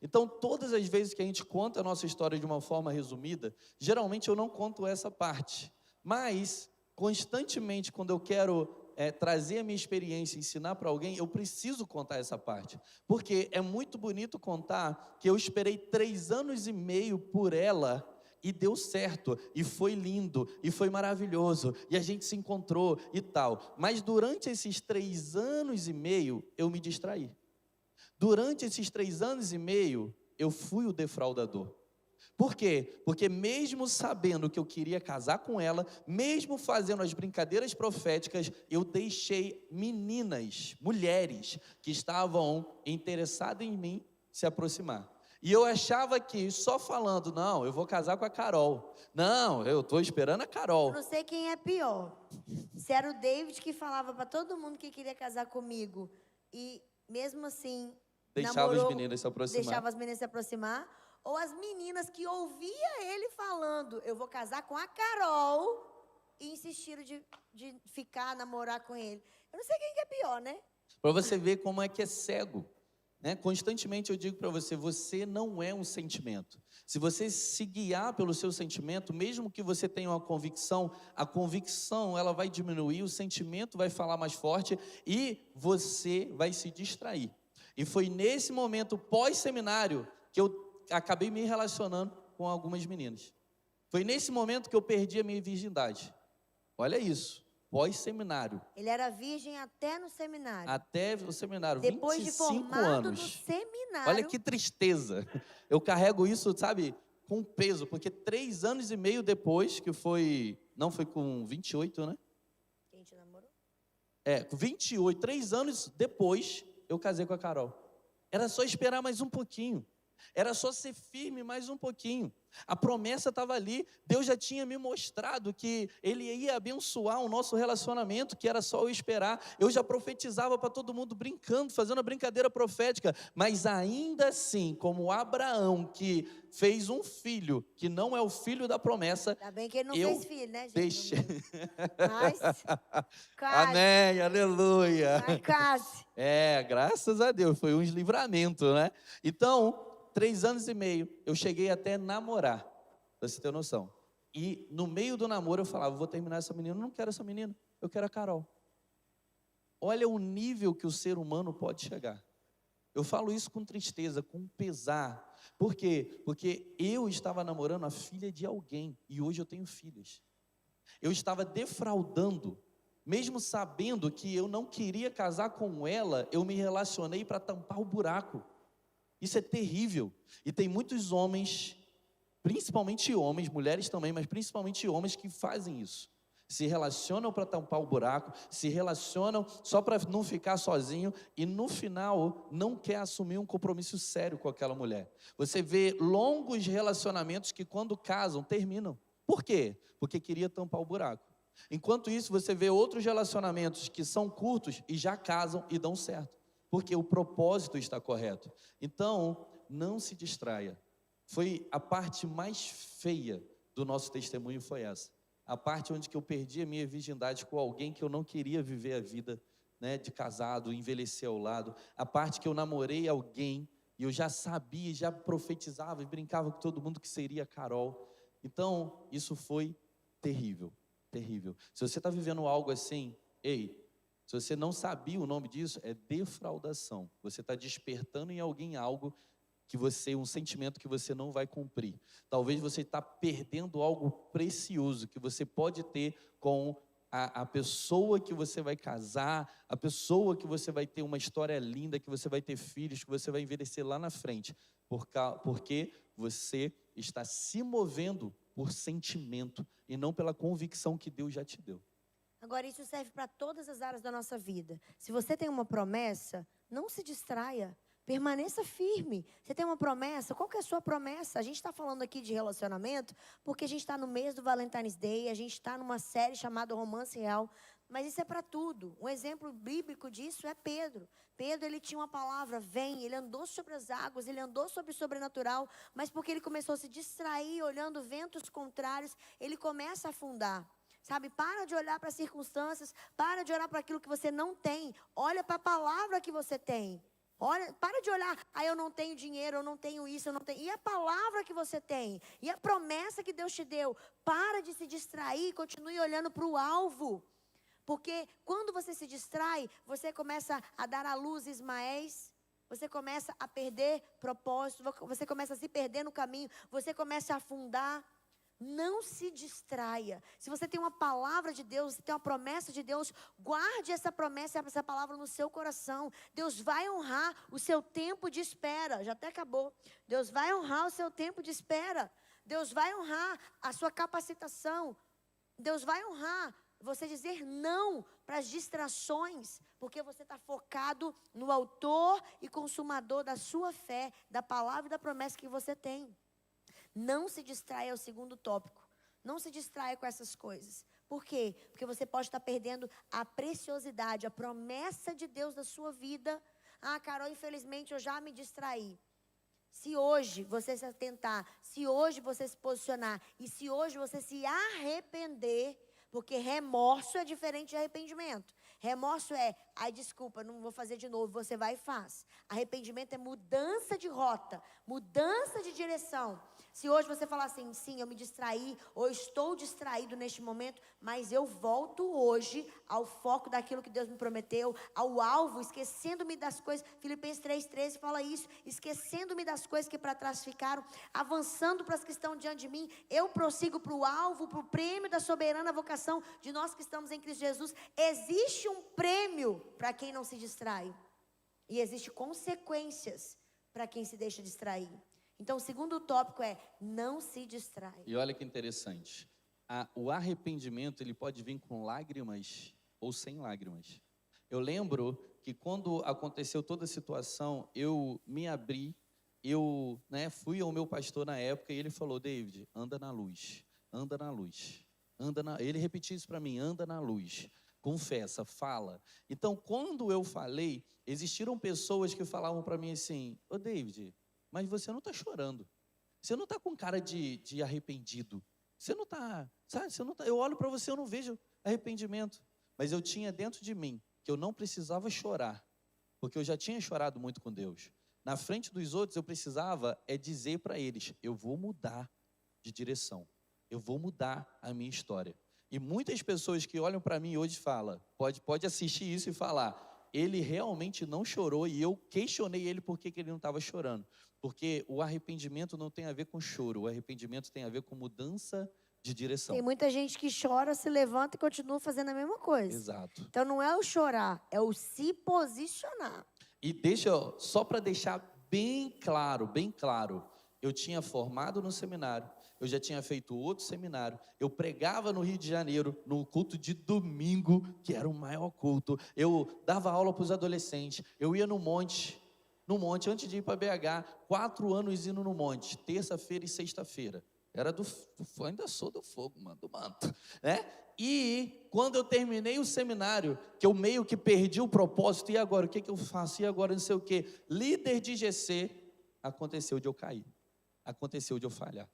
Então, todas as vezes que a gente conta a nossa história de uma forma resumida, geralmente eu não conto essa parte. Mas, constantemente, quando eu quero trazer a minha experiência e ensinar para alguém, eu preciso contar essa parte. Porque é muito bonito contar que eu esperei 3 anos e meio por ela e deu certo, e foi lindo, e foi maravilhoso, e a gente se encontrou e tal. Mas durante esses 3 anos e meio, eu me distraí. Durante esses 3 anos e meio, eu fui o defraudador. Por quê? Porque mesmo sabendo que eu queria casar com ela, mesmo fazendo as brincadeiras proféticas, eu deixei meninas, mulheres, que estavam interessadas em mim, se aproximar. E eu achava que só falando, não, eu vou casar com a Carol. Não, eu estou esperando a Carol. Eu não sei quem é pior. Se era o David que falava para todo mundo que queria casar comigo e mesmo assim deixava as meninas se aproximar. Deixava as meninas se aproximar. Ou as meninas que ouvia ele falando, eu vou casar com a Carol, e insistiram de ficar, namorar com ele. Eu não sei quem que é pior, né? Para você ver como é que é cego. Né? Constantemente eu digo para você, você não é um sentimento. Se você se guiar pelo seu sentimento, mesmo que você tenha uma convicção, a convicção ela vai diminuir, o sentimento vai falar mais forte e você vai se distrair. E foi nesse momento pós-seminário que eu acabei me relacionando com algumas meninas. Foi nesse momento que eu perdi a minha virgindade. Olha isso, pós-seminário. Ele era virgem até no seminário. Até o seminário, depois 25 de formado anos. no seminário. Olha que tristeza. Eu carrego isso, sabe, com peso, porque 3 anos e meio depois, que foi, não foi com 28, né? Quem te namorou? 28, 3 anos depois, eu casei com a Carol. Era só esperar mais um pouquinho. Era só ser firme mais um pouquinho. A promessa estava ali. Deus já tinha me mostrado que Ele ia abençoar o nosso relacionamento, que era só eu esperar. Eu já profetizava para todo mundo brincando, fazendo a brincadeira profética. Mas ainda assim, como Abraão, que fez um filho, que não é o filho da promessa. Ainda bem que ele não fez filho, né, gente? Deixei. Mas, amém, aleluia. Mas case. Graças a Deus, foi um livramento, né? Então, 3 anos e meio, eu cheguei até namorar, pra você ter noção. E no meio do namoro eu falava, vou terminar essa menina, eu não quero essa menina, eu quero a Carol. Olha o nível que o ser humano pode chegar. Eu falo isso com tristeza, com pesar. Por quê? Porque eu estava namorando a filha de alguém, e hoje eu tenho filhas. Eu estava defraudando, mesmo sabendo que eu não queria casar com ela, eu me relacionei para tampar o buraco. Isso é terrível. E tem muitos homens, principalmente homens, mulheres também, mas principalmente homens que fazem isso. Se relacionam para tampar o buraco, se relacionam só para não ficar sozinho e no final não quer assumir um compromisso sério com aquela mulher. Você vê longos relacionamentos que quando casam, terminam. Por quê? Porque queria tampar o buraco. Enquanto isso, você vê outros relacionamentos que são curtos e já casam e dão certo. Porque o propósito está correto. Então, não se distraia. Foi a parte mais feia do nosso testemunho, foi essa. A parte onde que eu perdi a minha virgindade com alguém que eu não queria viver a vida, né, de casado, envelhecer ao lado. A parte que eu namorei alguém e eu já sabia, já profetizava e brincava com todo mundo que seria Carol. Então, isso foi terrível, terrível. Se você está vivendo algo assim, se você não sabia o nome disso, é defraudação. Você está despertando em alguém algo um sentimento que você não vai cumprir. Talvez você está perdendo algo precioso que você pode ter com a pessoa que você vai casar, a pessoa que você vai ter uma história linda, que você vai ter filhos, que você vai envelhecer lá na frente. Porque você está se movendo por sentimento e não pela convicção que Deus já te deu. Agora, isso serve para todas as áreas da nossa vida. Se você tem uma promessa, não se distraia. Permaneça firme. Você tem uma promessa? Qual que é a sua promessa? A gente está falando aqui de relacionamento porque a gente está no mês do Valentine's Day, a gente está numa série chamada Romance Real, mas isso é para tudo. Um exemplo bíblico disso é Pedro. Pedro, ele tinha uma palavra, vem, ele andou sobre as águas, ele andou sobre o sobrenatural, mas porque ele começou a se distrair, olhando ventos contrários, ele começa a afundar. Sabe, para de olhar para as circunstâncias, para de olhar para aquilo que você não tem, olha para a palavra que você tem. Olha, para de olhar, eu não tenho dinheiro, eu não tenho isso, eu não tenho. E a palavra que você tem, e a promessa que Deus te deu, para de se distrair, continue olhando para o alvo. Porque quando você se distrai, você começa a dar à luz Ismaéis, você começa a perder propósito, você começa a se perder no caminho, você começa a afundar. Não se distraia. Se você tem uma palavra de Deus, você tem uma promessa de Deus, guarde essa promessa, essa palavra no seu coração. Deus vai honrar o seu tempo de espera. Já até acabou. Deus vai honrar o seu tempo de espera. Deus vai honrar a sua capacitação. Deus vai honrar você dizer não para as distrações, porque você está focado no autor e consumador da sua fé, da palavra e da promessa que você tem. Não se distraia, é o segundo tópico. Não se distraia com essas coisas. Por quê? Porque você pode estar perdendo a preciosidade, a promessa de Deus na sua vida. Carol, infelizmente eu já me distraí. Se hoje você se atentar, se hoje você se posicionar e se hoje você se arrepender, porque remorso é diferente de arrependimento. Remorso é, desculpa, não vou fazer de novo, você vai e faz. Arrependimento é mudança de rota, mudança de direção. Se hoje você falar assim, sim, eu me distraí, ou estou distraído neste momento, mas eu volto hoje ao foco daquilo que Deus me prometeu, ao alvo, esquecendo-me das coisas. Filipenses 3,13 fala isso, esquecendo-me das coisas que para trás ficaram, avançando para as que estão diante de mim, eu prossigo para o alvo, para o prêmio da soberana vocação de nós que estamos em Cristo Jesus. Existe um prêmio para quem não se distrai, e existe consequências para quem se deixa distrair. Então, o segundo tópico é, não se distrai. E olha que interessante, o arrependimento, ele pode vir com lágrimas ou sem lágrimas. Eu lembro que quando aconteceu toda a situação, eu me abri, eu, fui ao meu pastor na época e ele falou, David, anda na luz, anda na luz. Ele repetiu isso para mim, anda na luz, confessa, fala. Então, quando eu falei, existiram pessoas que falavam para mim assim, ô David, mas você não está chorando, você não está com cara de arrependido, você não está, sabe, eu olho para você, eu não vejo arrependimento, mas eu tinha dentro de mim que eu não precisava chorar, porque eu já tinha chorado muito com Deus. Na frente dos outros, eu precisava dizer para eles, eu vou mudar de direção, eu vou mudar a minha história. E muitas pessoas que olham para mim hoje falam, pode assistir isso e falar, ele realmente não chorou, e eu questionei ele por que ele não estava chorando. Porque o arrependimento não tem a ver com choro, o arrependimento tem a ver com mudança de direção. Tem muita gente que chora, se levanta e continua fazendo a mesma coisa. Exato. Então não é o chorar, é o se posicionar. E só para deixar bem claro, eu tinha formado no seminário, eu já tinha feito outro seminário, eu pregava no Rio de Janeiro, no culto de domingo, que era o maior culto, eu dava aula para os adolescentes, eu ia no monte, antes de ir para BH, 4 anos indo no monte, terça-feira e sexta-feira, ainda sou do fogo, mano, do manto, né? E quando eu terminei o seminário, que eu meio que perdi o propósito, e agora, o que eu faço? E agora, não sei o quê, líder de GC, aconteceu de eu cair, aconteceu de eu falhar.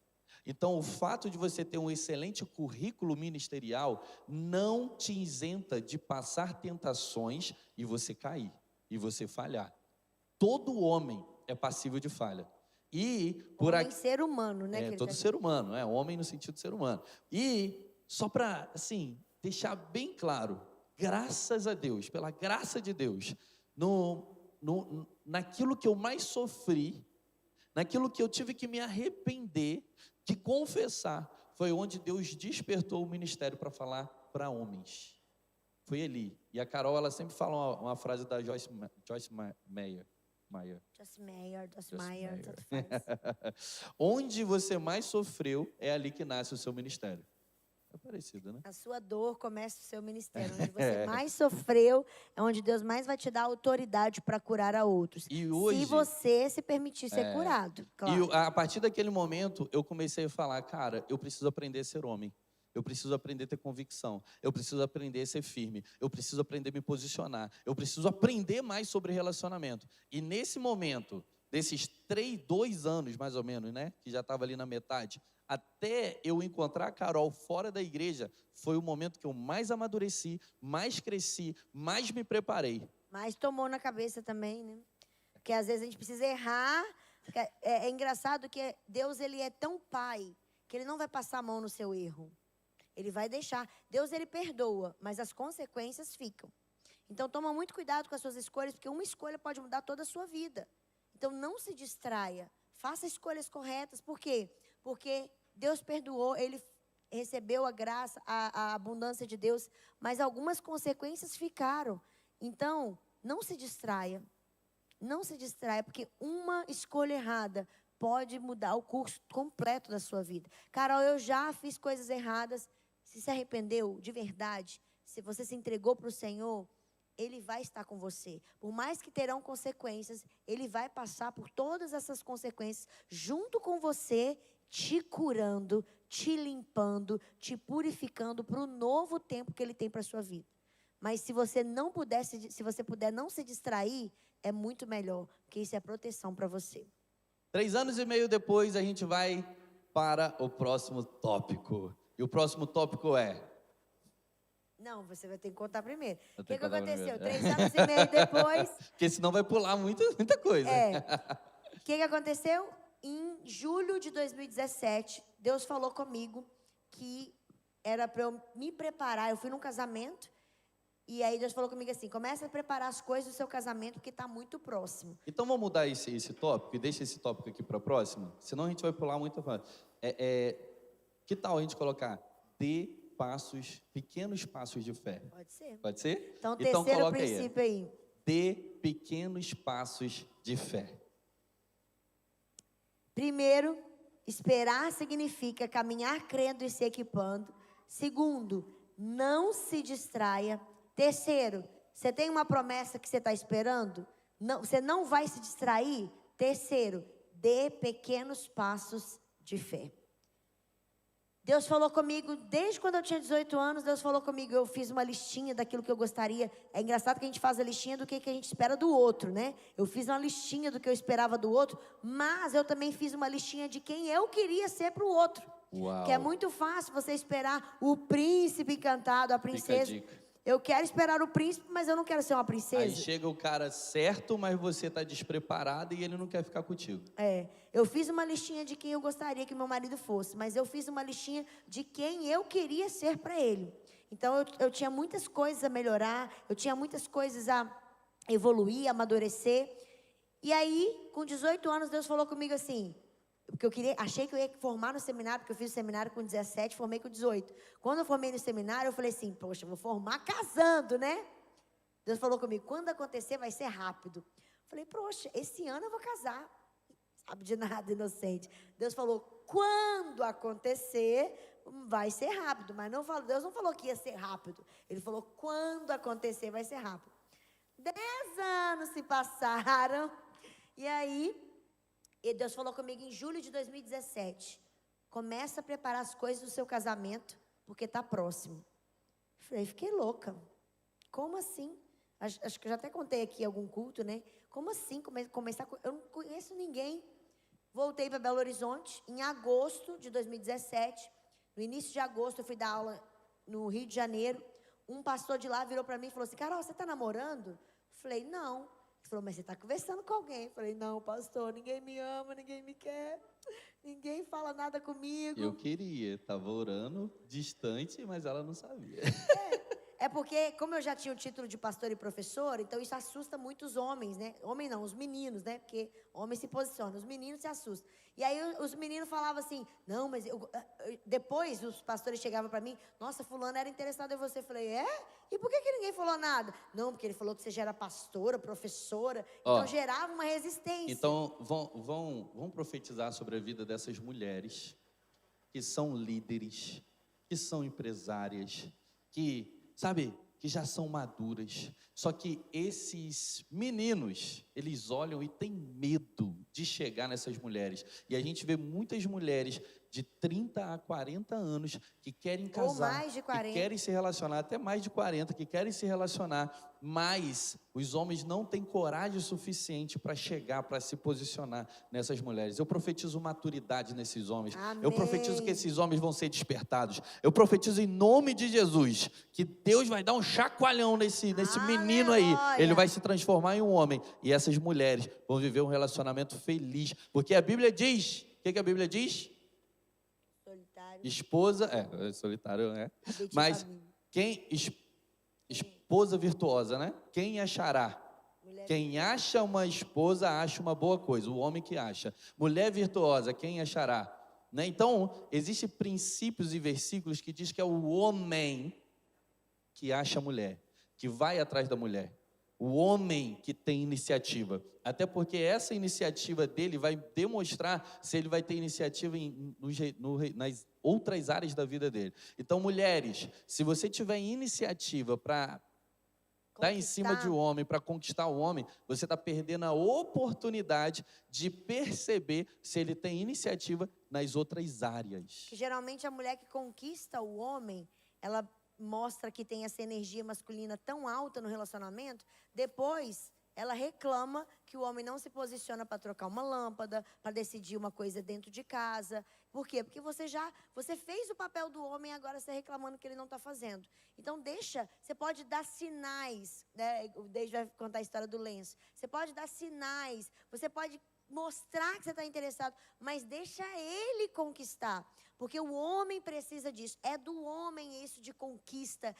Então, o fato de você ter um excelente currículo ministerial não te isenta de passar tentações e você cair, e você falhar. Todo homem é passível de falha. E por homem ser humano, né? Todo ser humano, homem no sentido de ser humano. E só para, assim, deixar bem claro, graças a Deus, pela graça de Deus, naquilo que eu mais sofri, naquilo que eu tive que me arrepender, de confessar, foi onde Deus despertou o ministério para falar para homens. Foi ali. E a Carol, ela sempre fala uma frase da Joyce Meyer. Joyce Meyer, tanto faz. Onde você mais sofreu, é ali que nasce o seu ministério. É parecido, né? A sua dor começa o seu ministério. Onde você mais sofreu, é onde Deus mais vai te dar autoridade para curar a outros. E hoje, se você se permitir ser curado, claro. E a partir daquele momento, eu comecei a falar, cara, eu preciso aprender a ser homem. Eu preciso aprender a ter convicção. Eu preciso aprender a ser firme. Eu preciso aprender a me posicionar. Eu preciso aprender mais sobre relacionamento. E nesse momento, desses 2 anos, mais ou menos, né? Que já estava ali na metade, até eu encontrar a Carol fora da igreja, foi o momento que eu mais amadureci, mais cresci, mais me preparei. Mas tomou na cabeça também, né? Porque às vezes a gente precisa errar. É engraçado que Deus, ele é tão pai, que ele não vai passar a mão no seu erro. Ele vai deixar. Deus, ele perdoa, mas as consequências ficam. Então, toma muito cuidado com as suas escolhas, porque uma escolha pode mudar toda a sua vida. Então, não se distraia. Faça escolhas corretas. Por quê? Porque Deus perdoou, ele recebeu a graça, a abundância de Deus, mas algumas consequências ficaram. Então, não se distraia. Não se distraia, porque uma escolha errada pode mudar o curso completo da sua vida. Carol, eu já fiz coisas erradas. Se arrependeu de verdade, se você se entregou para o Senhor, Ele vai estar com você. Por mais que terão consequências, Ele vai passar por todas essas consequências junto com você, te curando, te limpando, te purificando para o novo tempo que Ele tem para a sua vida. Mas se você puder não se distrair, é muito melhor, porque isso é proteção para você. 3 anos e meio depois, a gente vai para o próximo tópico. E o próximo tópico é... Não, você vai ter que contar primeiro. O que Primeiro. aconteceu? 3 anos e meio depois... Porque senão vai pular muita coisa. O que aconteceu? Em julho de 2017, Deus falou comigo que era para eu me preparar. Eu fui num casamento, e aí Deus falou comigo assim, começa a preparar as coisas do seu casamento, porque está muito próximo. Então vamos mudar esse tópico, e deixa esse tópico aqui para a próxima, senão a gente vai pular muita coisa. Que tal a gente colocar pequenos passos de fé? Pode ser. Pode ser? Então terceiro princípio aí. Dê pequenos passos de fé. Primeiro, esperar significa caminhar crendo e se equipando. Segundo, não se distraia. Terceiro, Você tem uma promessa que você está esperando? Não, você não vai se distrair? Terceiro, dê pequenos passos de fé. Deus falou comigo, desde quando eu tinha 18 anos, Deus falou comigo, eu fiz uma listinha daquilo que eu gostaria. É engraçado que a gente faz a listinha do que a gente espera do outro, né? Eu fiz uma listinha do que eu esperava do outro, mas eu também fiz uma listinha de quem eu queria ser para o outro. Uau. Que é muito fácil você esperar o príncipe encantado, a princesa. Fica a dica. Eu quero esperar o príncipe, mas eu não quero ser uma princesa. Aí chega o cara certo, mas você está despreparado e ele não quer ficar contigo. Eu fiz uma listinha de quem eu gostaria que meu marido fosse, mas eu fiz uma listinha de quem eu queria ser para ele. Então eu tinha muitas coisas a melhorar, eu tinha muitas coisas a evoluir, a amadurecer. E aí, com 18 anos, Deus falou comigo assim, porque achei que eu ia formar no seminário, porque eu fiz o seminário com 17, formei com 18. Quando eu formei no seminário, eu falei assim, poxa, vou formar casando, né? Deus falou comigo, quando acontecer vai ser rápido. Eu falei, poxa, esse ano eu vou casar. Sabe de nada, inocente. Deus falou, quando acontecer, vai ser rápido. Mas Deus não falou que ia ser rápido. Ele falou, quando acontecer, vai ser rápido. 10 anos se passaram, e aí... E Deus falou comigo em julho de 2017. Começa a preparar as coisas do seu casamento, porque está próximo. Fiquei louca. Como assim? Acho que eu já até contei aqui em algum culto, né? Como assim? Começar? Eu não conheço ninguém. Voltei para Belo Horizonte em agosto de 2017. No início de agosto, eu fui dar aula no Rio de Janeiro. Um pastor de lá virou para mim e falou assim, Carol, você está namorando? Falei, não. Ele falou, mas você está conversando com alguém? Eu falei, não, pastor, ninguém me ama, ninguém me quer, ninguém fala nada comigo. Eu queria, estava orando distante, mas ela não sabia. É porque, como eu já tinha o título de pastor e professor, então isso assusta muito os homens, né? Homem não, os meninos, né? Porque homem se posiciona, os meninos se assustam. E aí os meninos falavam assim, não, mas depois os pastores chegavam para mim, nossa, fulano era interessado em você. Eu falei, E por que ninguém falou nada? Não, porque ele falou que você já era pastora, professora, então gerava uma resistência. Então, vão profetizar sobre a vida dessas mulheres que são líderes, que são empresárias, que, sabe, que já são maduras. Só que esses meninos, eles olham e têm medo de chegar nessas mulheres. E a gente vê muitas mulheres de 30 a 40 anos que querem casar, ou mais de 40. que querem se relacionar, até mais de 40, que querem se relacionar, mas os homens não têm coragem suficiente para chegar, para se posicionar nessas mulheres. Eu profetizo maturidade nesses homens. Amém. Eu profetizo que esses homens vão ser despertados. Eu profetizo em nome de Jesus que Deus vai dar um chacoalhão nesse menino aí. Ele vai se transformar em um homem. E essas mulheres vão viver um relacionamento feliz. Porque a Bíblia diz, o que a Bíblia diz? Esposa, solitário, né? Mas esposa virtuosa, né? Quem achará? Quem acha uma esposa, acha uma boa coisa, o homem que acha. Mulher virtuosa, quem achará? Né? Então, existem princípios e versículos que diz que é o homem que acha a mulher, que vai atrás da mulher. O homem que tem iniciativa, até porque essa iniciativa dele vai demonstrar se ele vai ter iniciativa nas outras áreas da vida dele. Então, mulheres, se você tiver iniciativa para estar em cima de um homem, para conquistar o homem, você está perdendo a oportunidade de perceber se ele tem iniciativa nas outras áreas. Que geralmente a mulher que conquista o homem, ela mostra que tem essa energia masculina tão alta no relacionamento, depois ela reclama que o homem não se posiciona para trocar uma lâmpada, para decidir uma coisa dentro de casa. Por quê? Porque você fez o papel do homem e agora você está reclamando que ele não está fazendo. Então você pode dar sinais, né? O Deide vai contar a história do lenço. Você pode dar sinais, você pode mostrar que você está interessado, mas deixa ele conquistar. Porque o homem precisa disso. É do homem isso de conquista,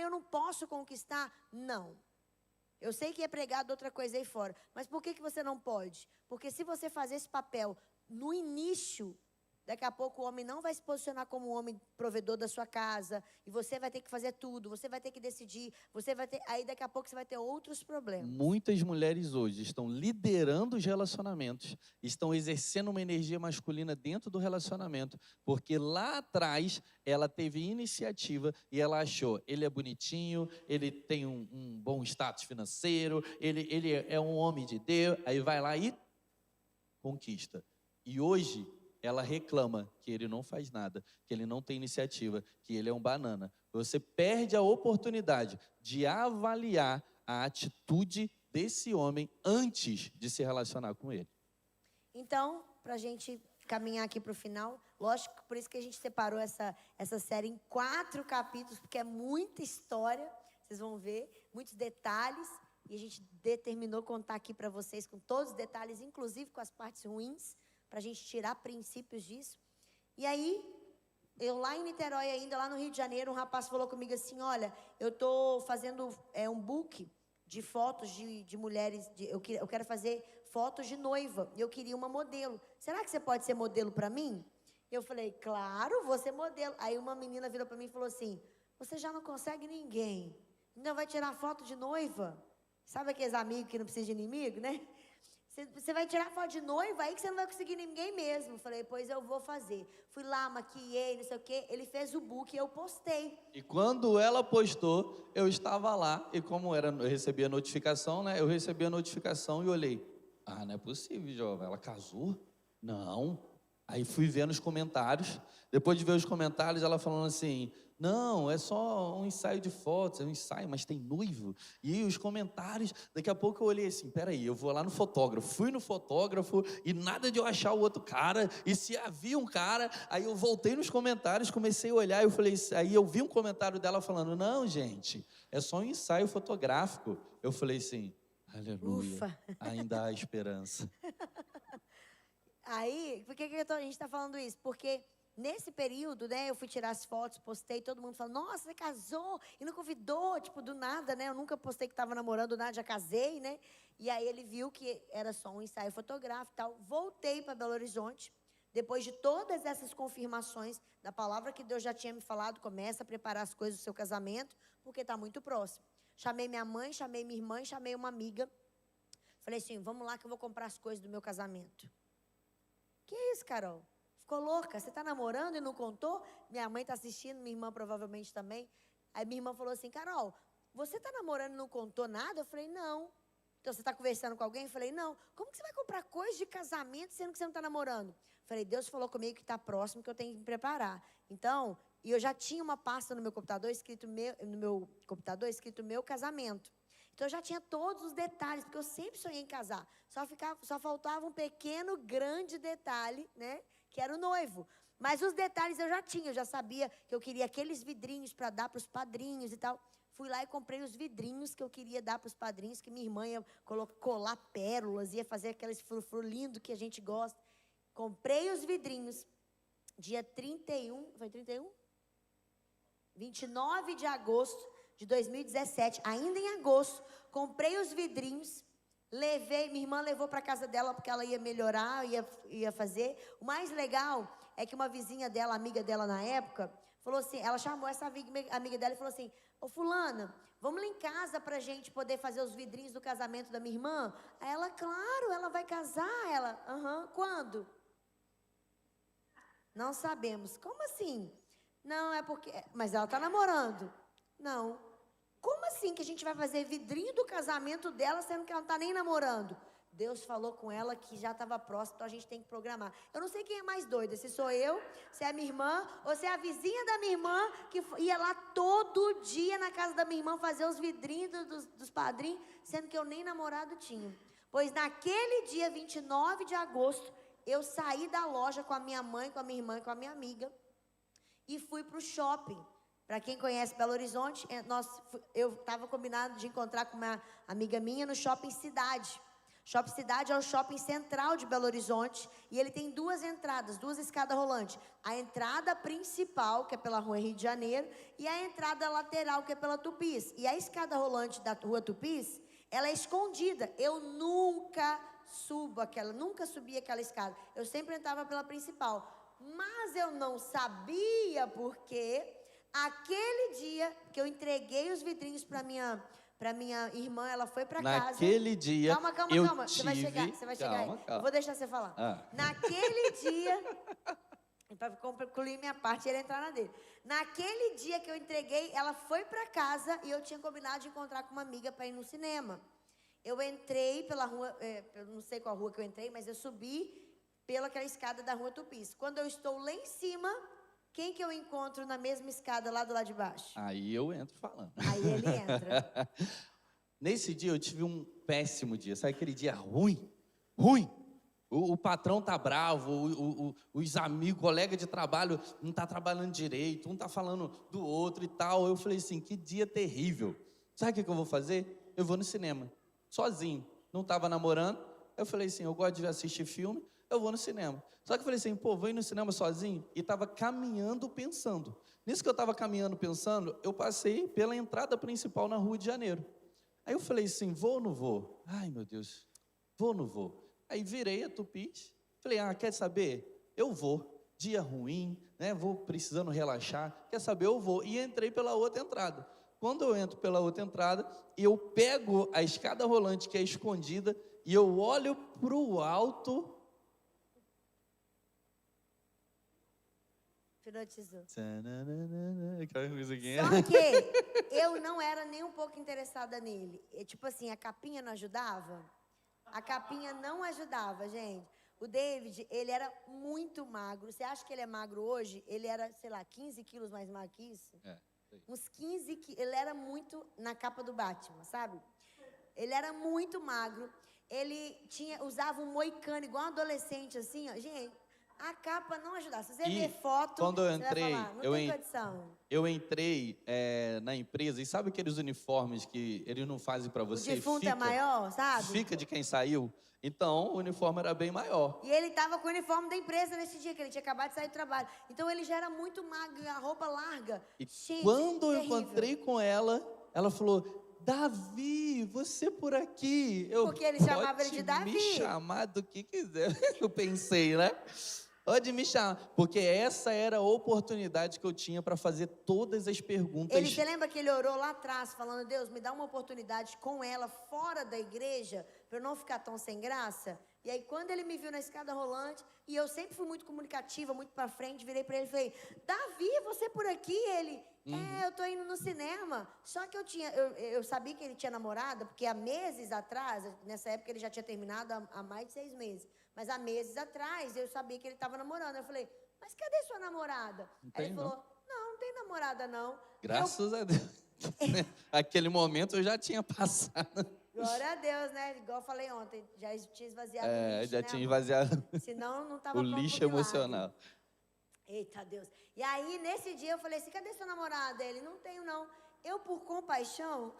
eu não posso conquistar. Não. Eu sei que é pregado outra coisa aí fora, mas por que você não pode? Porque se você fazer esse papel no início, Daqui a pouco o homem não vai se posicionar como o homem provedor da sua casa. E você vai ter que fazer tudo, você vai ter que decidir, aí daqui a pouco você vai ter outros problemas. Muitas mulheres hoje estão liderando os relacionamentos, estão exercendo uma energia masculina dentro do relacionamento, porque lá atrás ela teve iniciativa e ela achou, ele é bonitinho, ele tem um bom status financeiro, ele é um homem de Deus, aí vai lá e conquista. E hoje ela reclama que ele não faz nada, que ele não tem iniciativa, que ele é um banana. Você perde a oportunidade de avaliar a atitude desse homem antes de se relacionar com ele. Então, para a gente caminhar aqui para o final, lógico, por isso que a gente separou essa série em 4 capítulos, porque é muita história, vocês vão ver, muitos detalhes, e a gente determinou contar aqui para vocês com todos os detalhes, inclusive com as partes ruins, para a gente tirar princípios disso. E aí, eu lá em Niterói ainda, lá no Rio de Janeiro, um rapaz falou comigo assim, olha, eu estou fazendo um book de fotos de mulheres, eu quero fazer fotos de noiva, e eu queria uma modelo. Será que você pode ser modelo para mim? Eu falei, claro, vou ser modelo. Aí uma menina virou para mim e falou assim, você já não consegue ninguém, ainda vai tirar foto de noiva? Sabe aqueles amigos que não precisam de inimigo, né? Você vai tirar foto de noiva, aí que você não vai conseguir ninguém mesmo. Falei, pois eu vou fazer. Fui lá, maquiei, não sei o quê. Ele fez o book e eu postei. E quando ela postou, eu estava lá. E como eu recebi a notificação, né? Eu recebi a notificação e olhei. Ah, não é possível, jovem. Ela casou? Não. Aí fui vendo os comentários. Depois de ver os comentários, ela falando assim... Não, é só um ensaio de fotos, é um ensaio, mas tem noivo. E os comentários, daqui a pouco eu olhei assim, peraí, eu vou lá no fotógrafo. Fui no fotógrafo e nada de eu achar o outro cara. E se havia um cara, aí eu voltei nos comentários, comecei a olhar, eu falei, aí eu vi um comentário dela falando, não, gente, é só um ensaio fotográfico. Eu falei assim, aleluia, ufa. Ainda há esperança. Aí, por que a gente está falando isso? Porque... Nesse período, né, eu fui tirar as fotos, postei, todo mundo falou, nossa, você casou e não convidou, tipo, do nada, né? Eu nunca postei que estava namorando, nada, já casei, né? E aí ele viu que era só um ensaio fotográfico e tal. Voltei para Belo Horizonte, depois de todas essas confirmações da palavra que Deus já tinha me falado, começa a preparar as coisas do seu casamento, porque está muito próximo. Chamei minha mãe, chamei minha irmã, chamei uma amiga. Falei assim, vamos lá que eu vou comprar as coisas do meu casamento. Que isso, Carol? Ficou louca? Você está namorando e não contou? Minha mãe está assistindo, minha irmã provavelmente também. Aí minha irmã falou assim, Carol, você está namorando e não contou nada? Eu falei, não. Então você está conversando com alguém? Eu falei, não. Como que você vai comprar coisa de casamento sendo que você não está namorando? Eu falei, Deus falou comigo que está próximo, que eu tenho que me preparar. Então, e eu já tinha uma pasta no meu computador escrito meu casamento. Então eu já tinha todos os detalhes, porque eu sempre sonhei em casar. Só faltava um pequeno, grande detalhe, né? Que era o noivo. Mas os detalhes eu já tinha, eu já sabia que eu queria aqueles vidrinhos para dar para os padrinhos e tal. Fui lá e comprei os vidrinhos que eu queria dar para os padrinhos, que minha irmã ia colar pérolas, ia fazer aqueles frufru lindo que a gente gosta. Comprei os vidrinhos. Dia 31, foi 31? 29 de agosto de 2017, ainda em agosto, comprei os vidrinhos. Levei, minha irmã levou para casa dela porque ela ia melhorar, ia fazer. O mais legal é que uma vizinha dela, amiga dela na época, falou assim, ela chamou essa amiga dela e falou assim, ô fulana, vamos lá em casa pra gente poder fazer os vidrinhos do casamento da minha irmã? Aí ela, claro, ela vai casar. Ela, quando? Não sabemos. Como assim? Não, é porque... Mas ela tá namorando. Não. Como assim que a gente vai fazer vidrinho do casamento dela, sendo que ela não está nem namorando? Deus falou com ela que já estava próximo, então a gente tem que programar. Eu não sei quem é mais doida, se sou eu, se é a minha irmã, ou se é a vizinha da minha irmã, que ia lá todo dia na casa da minha irmã fazer os vidrinhos dos padrinhos, sendo que eu nem namorado tinha. Pois naquele dia 29 de agosto, eu saí da loja com a minha mãe, com a minha irmã e com a minha amiga, e fui para o shopping. Para quem conhece Belo Horizonte, eu estava combinado de encontrar com uma amiga minha no Shopping Cidade. Shopping Cidade é o shopping central de Belo Horizonte e ele tem 2 entradas, 2 escadas rolantes. A entrada principal, que é pela Rua Rio de Janeiro, e a entrada lateral, que é pela Tupis. E a escada rolante da Rua Tupis, ela é escondida. Eu nunca subi aquela escada. Eu sempre entrava pela principal. Mas eu não sabia porque aquele dia que eu entreguei os vidrinhos para minha irmã, ela foi para casa. Naquele dia, Calma. Você vai chegar aí. Eu vou deixar você falar. Naquele dia, para concluir minha parte e ele entrar na dele. Naquele dia que eu entreguei, ela foi para casa e eu tinha combinado de encontrar com uma amiga para ir no cinema. Eu entrei pela rua, eu não sei qual rua que eu entrei, mas eu subi pelaquela escada da rua Tupis. Quando eu estou lá em cima, quem que eu encontro na mesma escada lá do lado de baixo? Aí eu entro falando. Aí ele entra. Nesse dia eu tive um péssimo dia. Sabe aquele dia ruim? O patrão tá bravo, os amigos, colega de trabalho não tá trabalhando direito, um tá falando do outro e tal. Eu falei assim, que dia terrível. Sabe o que eu vou fazer? Eu vou no cinema, sozinho. Não tava namorando. Eu falei assim, eu gosto de assistir filme, eu vou no cinema. Só que eu falei assim, vou ir no cinema sozinho? E tava caminhando pensando. Nisso que eu tava caminhando pensando, eu passei pela entrada principal na Rua de Janeiro. Aí eu falei assim, vou ou não vou? Ai, meu Deus, vou ou não vou? Aí virei a Tupis, falei, quer saber? Eu vou, dia ruim, né? Vou precisando relaxar, quer saber? Eu vou. E entrei pela outra entrada. Quando eu entro pela outra entrada, eu pego a escada rolante que é escondida e eu olho para o alto. Hipnotizou. Aquela musiquinha. Só que eu não era nem um pouco interessada nele. Tipo assim, a capinha não ajudava? A capinha não ajudava, gente. O David, ele era muito magro. Você acha que ele é magro hoje? Ele era, sei lá, 15 quilos mais magro que isso? Uns 15 quilos. Ele era muito na capa do Batman, sabe? Ele era muito magro. Ele usava um moicano igual um adolescente, assim, ó. Gente, a capa não ajudava. Se você ver foto, quando eu entrei, você vai falar, não tem condição. Eu entrei na empresa, e sabe aqueles uniformes que eles não fazem para você? O defunto é maior, sabe? Fica de quem saiu. Então, o uniforme era bem maior. E ele estava com o uniforme da empresa nesse dia, que ele tinha acabado de sair do trabalho. Então, ele já era muito magro, a roupa larga. E gente, quando eu terrível. encontrei com ela, ela falou, Davi, você por aqui. Porque ele chamava ele de Davi. Me chamar do que quiser. Eu pensei, né? Pode me chamar, porque essa era a oportunidade que eu tinha para fazer todas as perguntas. Você lembra que ele orou lá atrás, falando, Deus, me dá uma oportunidade com ela fora da igreja, para eu não ficar tão sem graça? E aí, quando ele me viu na escada rolante, e eu sempre fui muito comunicativa, muito para frente, virei para ele e falei, Davi, você por aqui? Ele, eu tô indo no cinema. Só que eu sabia que ele tinha namorada, porque há meses atrás, nessa época ele já tinha terminado há mais de 6 meses. Mas há meses atrás, eu sabia que ele estava namorando. Eu falei, mas cadê sua namorada? Aí ele falou, não tem namorada não. Graças a Deus. Aquele momento eu já tinha passado. Glória a Deus, né? Igual eu falei ontem, já tinha esvaziado o lixo, já tinha esvaziado. Senão não estava o lixo emocional. Eita Deus. E aí, nesse dia, eu falei assim, cadê sua namorada? Ele, não tenho não. Eu por compaixão,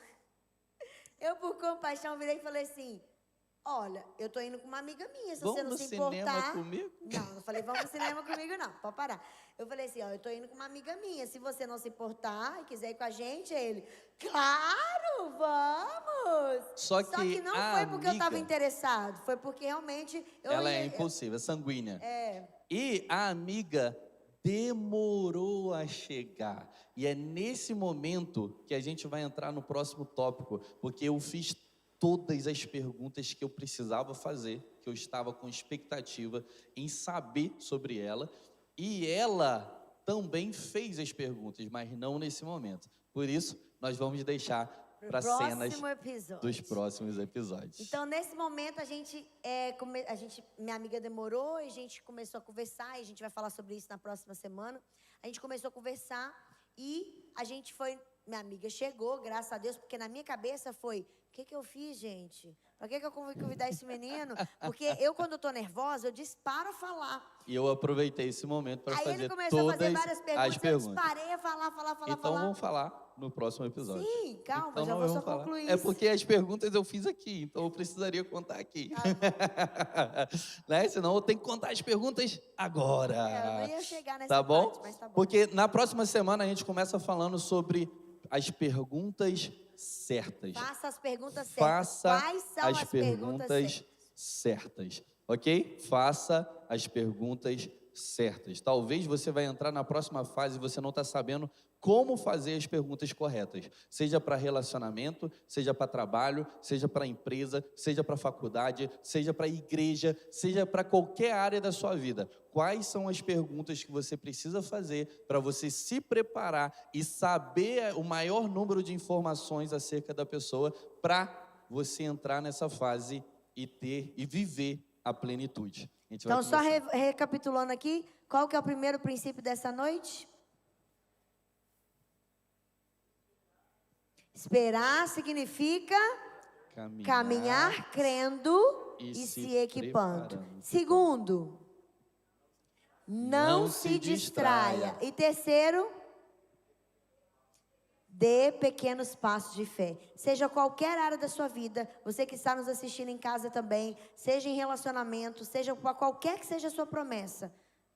virei e falei assim, olha, eu tô indo com uma amiga minha, se você não se importar... Vamos no cinema comigo? Não falei, vamos no cinema comigo não, pode parar. Eu falei assim, eu tô indo com uma amiga minha, se você não se importar e quiser ir com a gente, ele, claro, vamos! Só que não foi porque eu tava interessado, foi porque realmente... Ela é impulsiva, sanguínea. E a amiga demorou a chegar. E é nesse momento que a gente vai entrar no próximo tópico, porque eu fiz todas as perguntas que eu precisava fazer, que eu estava com expectativa em saber sobre ela, e ela também fez as perguntas, mas não nesse momento. Por isso, nós vamos deixar para cenas dos próximos episódios. Então, nesse momento, minha amiga demorou, e a gente começou a conversar, e a gente vai falar sobre isso na próxima semana. A gente começou a conversar, e a gente foi... Minha amiga chegou, graças a Deus, porque na minha cabeça foi... O que eu fiz, gente? Pra que eu vou convidar esse menino? Porque eu, quando eu tô nervosa, eu disparo a falar. E eu aproveitei esse momento para fazer todas as perguntas. Aí ele começou a fazer várias perguntas, eu disparei a falar. Então vamos falar no próximo episódio. Sim, calma, então, já vou só concluir isso. É porque as perguntas eu fiz aqui, então eu precisaria contar aqui. Né? Senão eu tenho que contar as perguntas agora. Eu não ia chegar nessa parte, mas tá bom. Porque na próxima semana a gente começa falando sobre as perguntas certas. Faça as perguntas certas. Faça Quais são as perguntas certas. Ok? Faça as perguntas certas. Talvez você vai entrar na próxima fase e você não está sabendo como fazer as perguntas corretas. Seja para relacionamento, seja para trabalho, seja para empresa, seja para faculdade, seja para igreja, seja para qualquer área da sua vida. Quais são as perguntas que você precisa fazer para você se preparar e saber o maior número de informações acerca da pessoa para você entrar nessa fase e viver a plenitude. A gente Então, vai só recapitulando aqui, qual que é o primeiro princípio dessa noite? Esperar significa caminhar crendo e se equipando. Segundo, não se distraia. E terceiro, dê pequenos passos de fé. Seja qualquer área da sua vida, você que está nos assistindo em casa também, seja em relacionamento, seja qualquer que seja a sua promessa.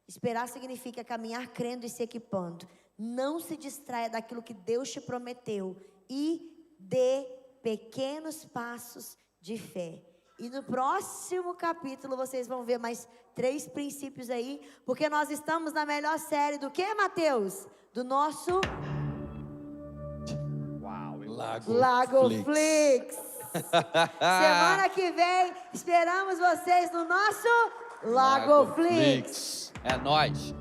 Esperar significa caminhar crendo e se equipando. Não se distraia daquilo que Deus te prometeu e dê pequenos passos de fé. E no próximo capítulo vocês vão ver mais 3 princípios aí, porque nós estamos na melhor série do que, Mateus? Do nosso Lagoflix. Semana que vem esperamos vocês no nosso Lagoflix. É nóis.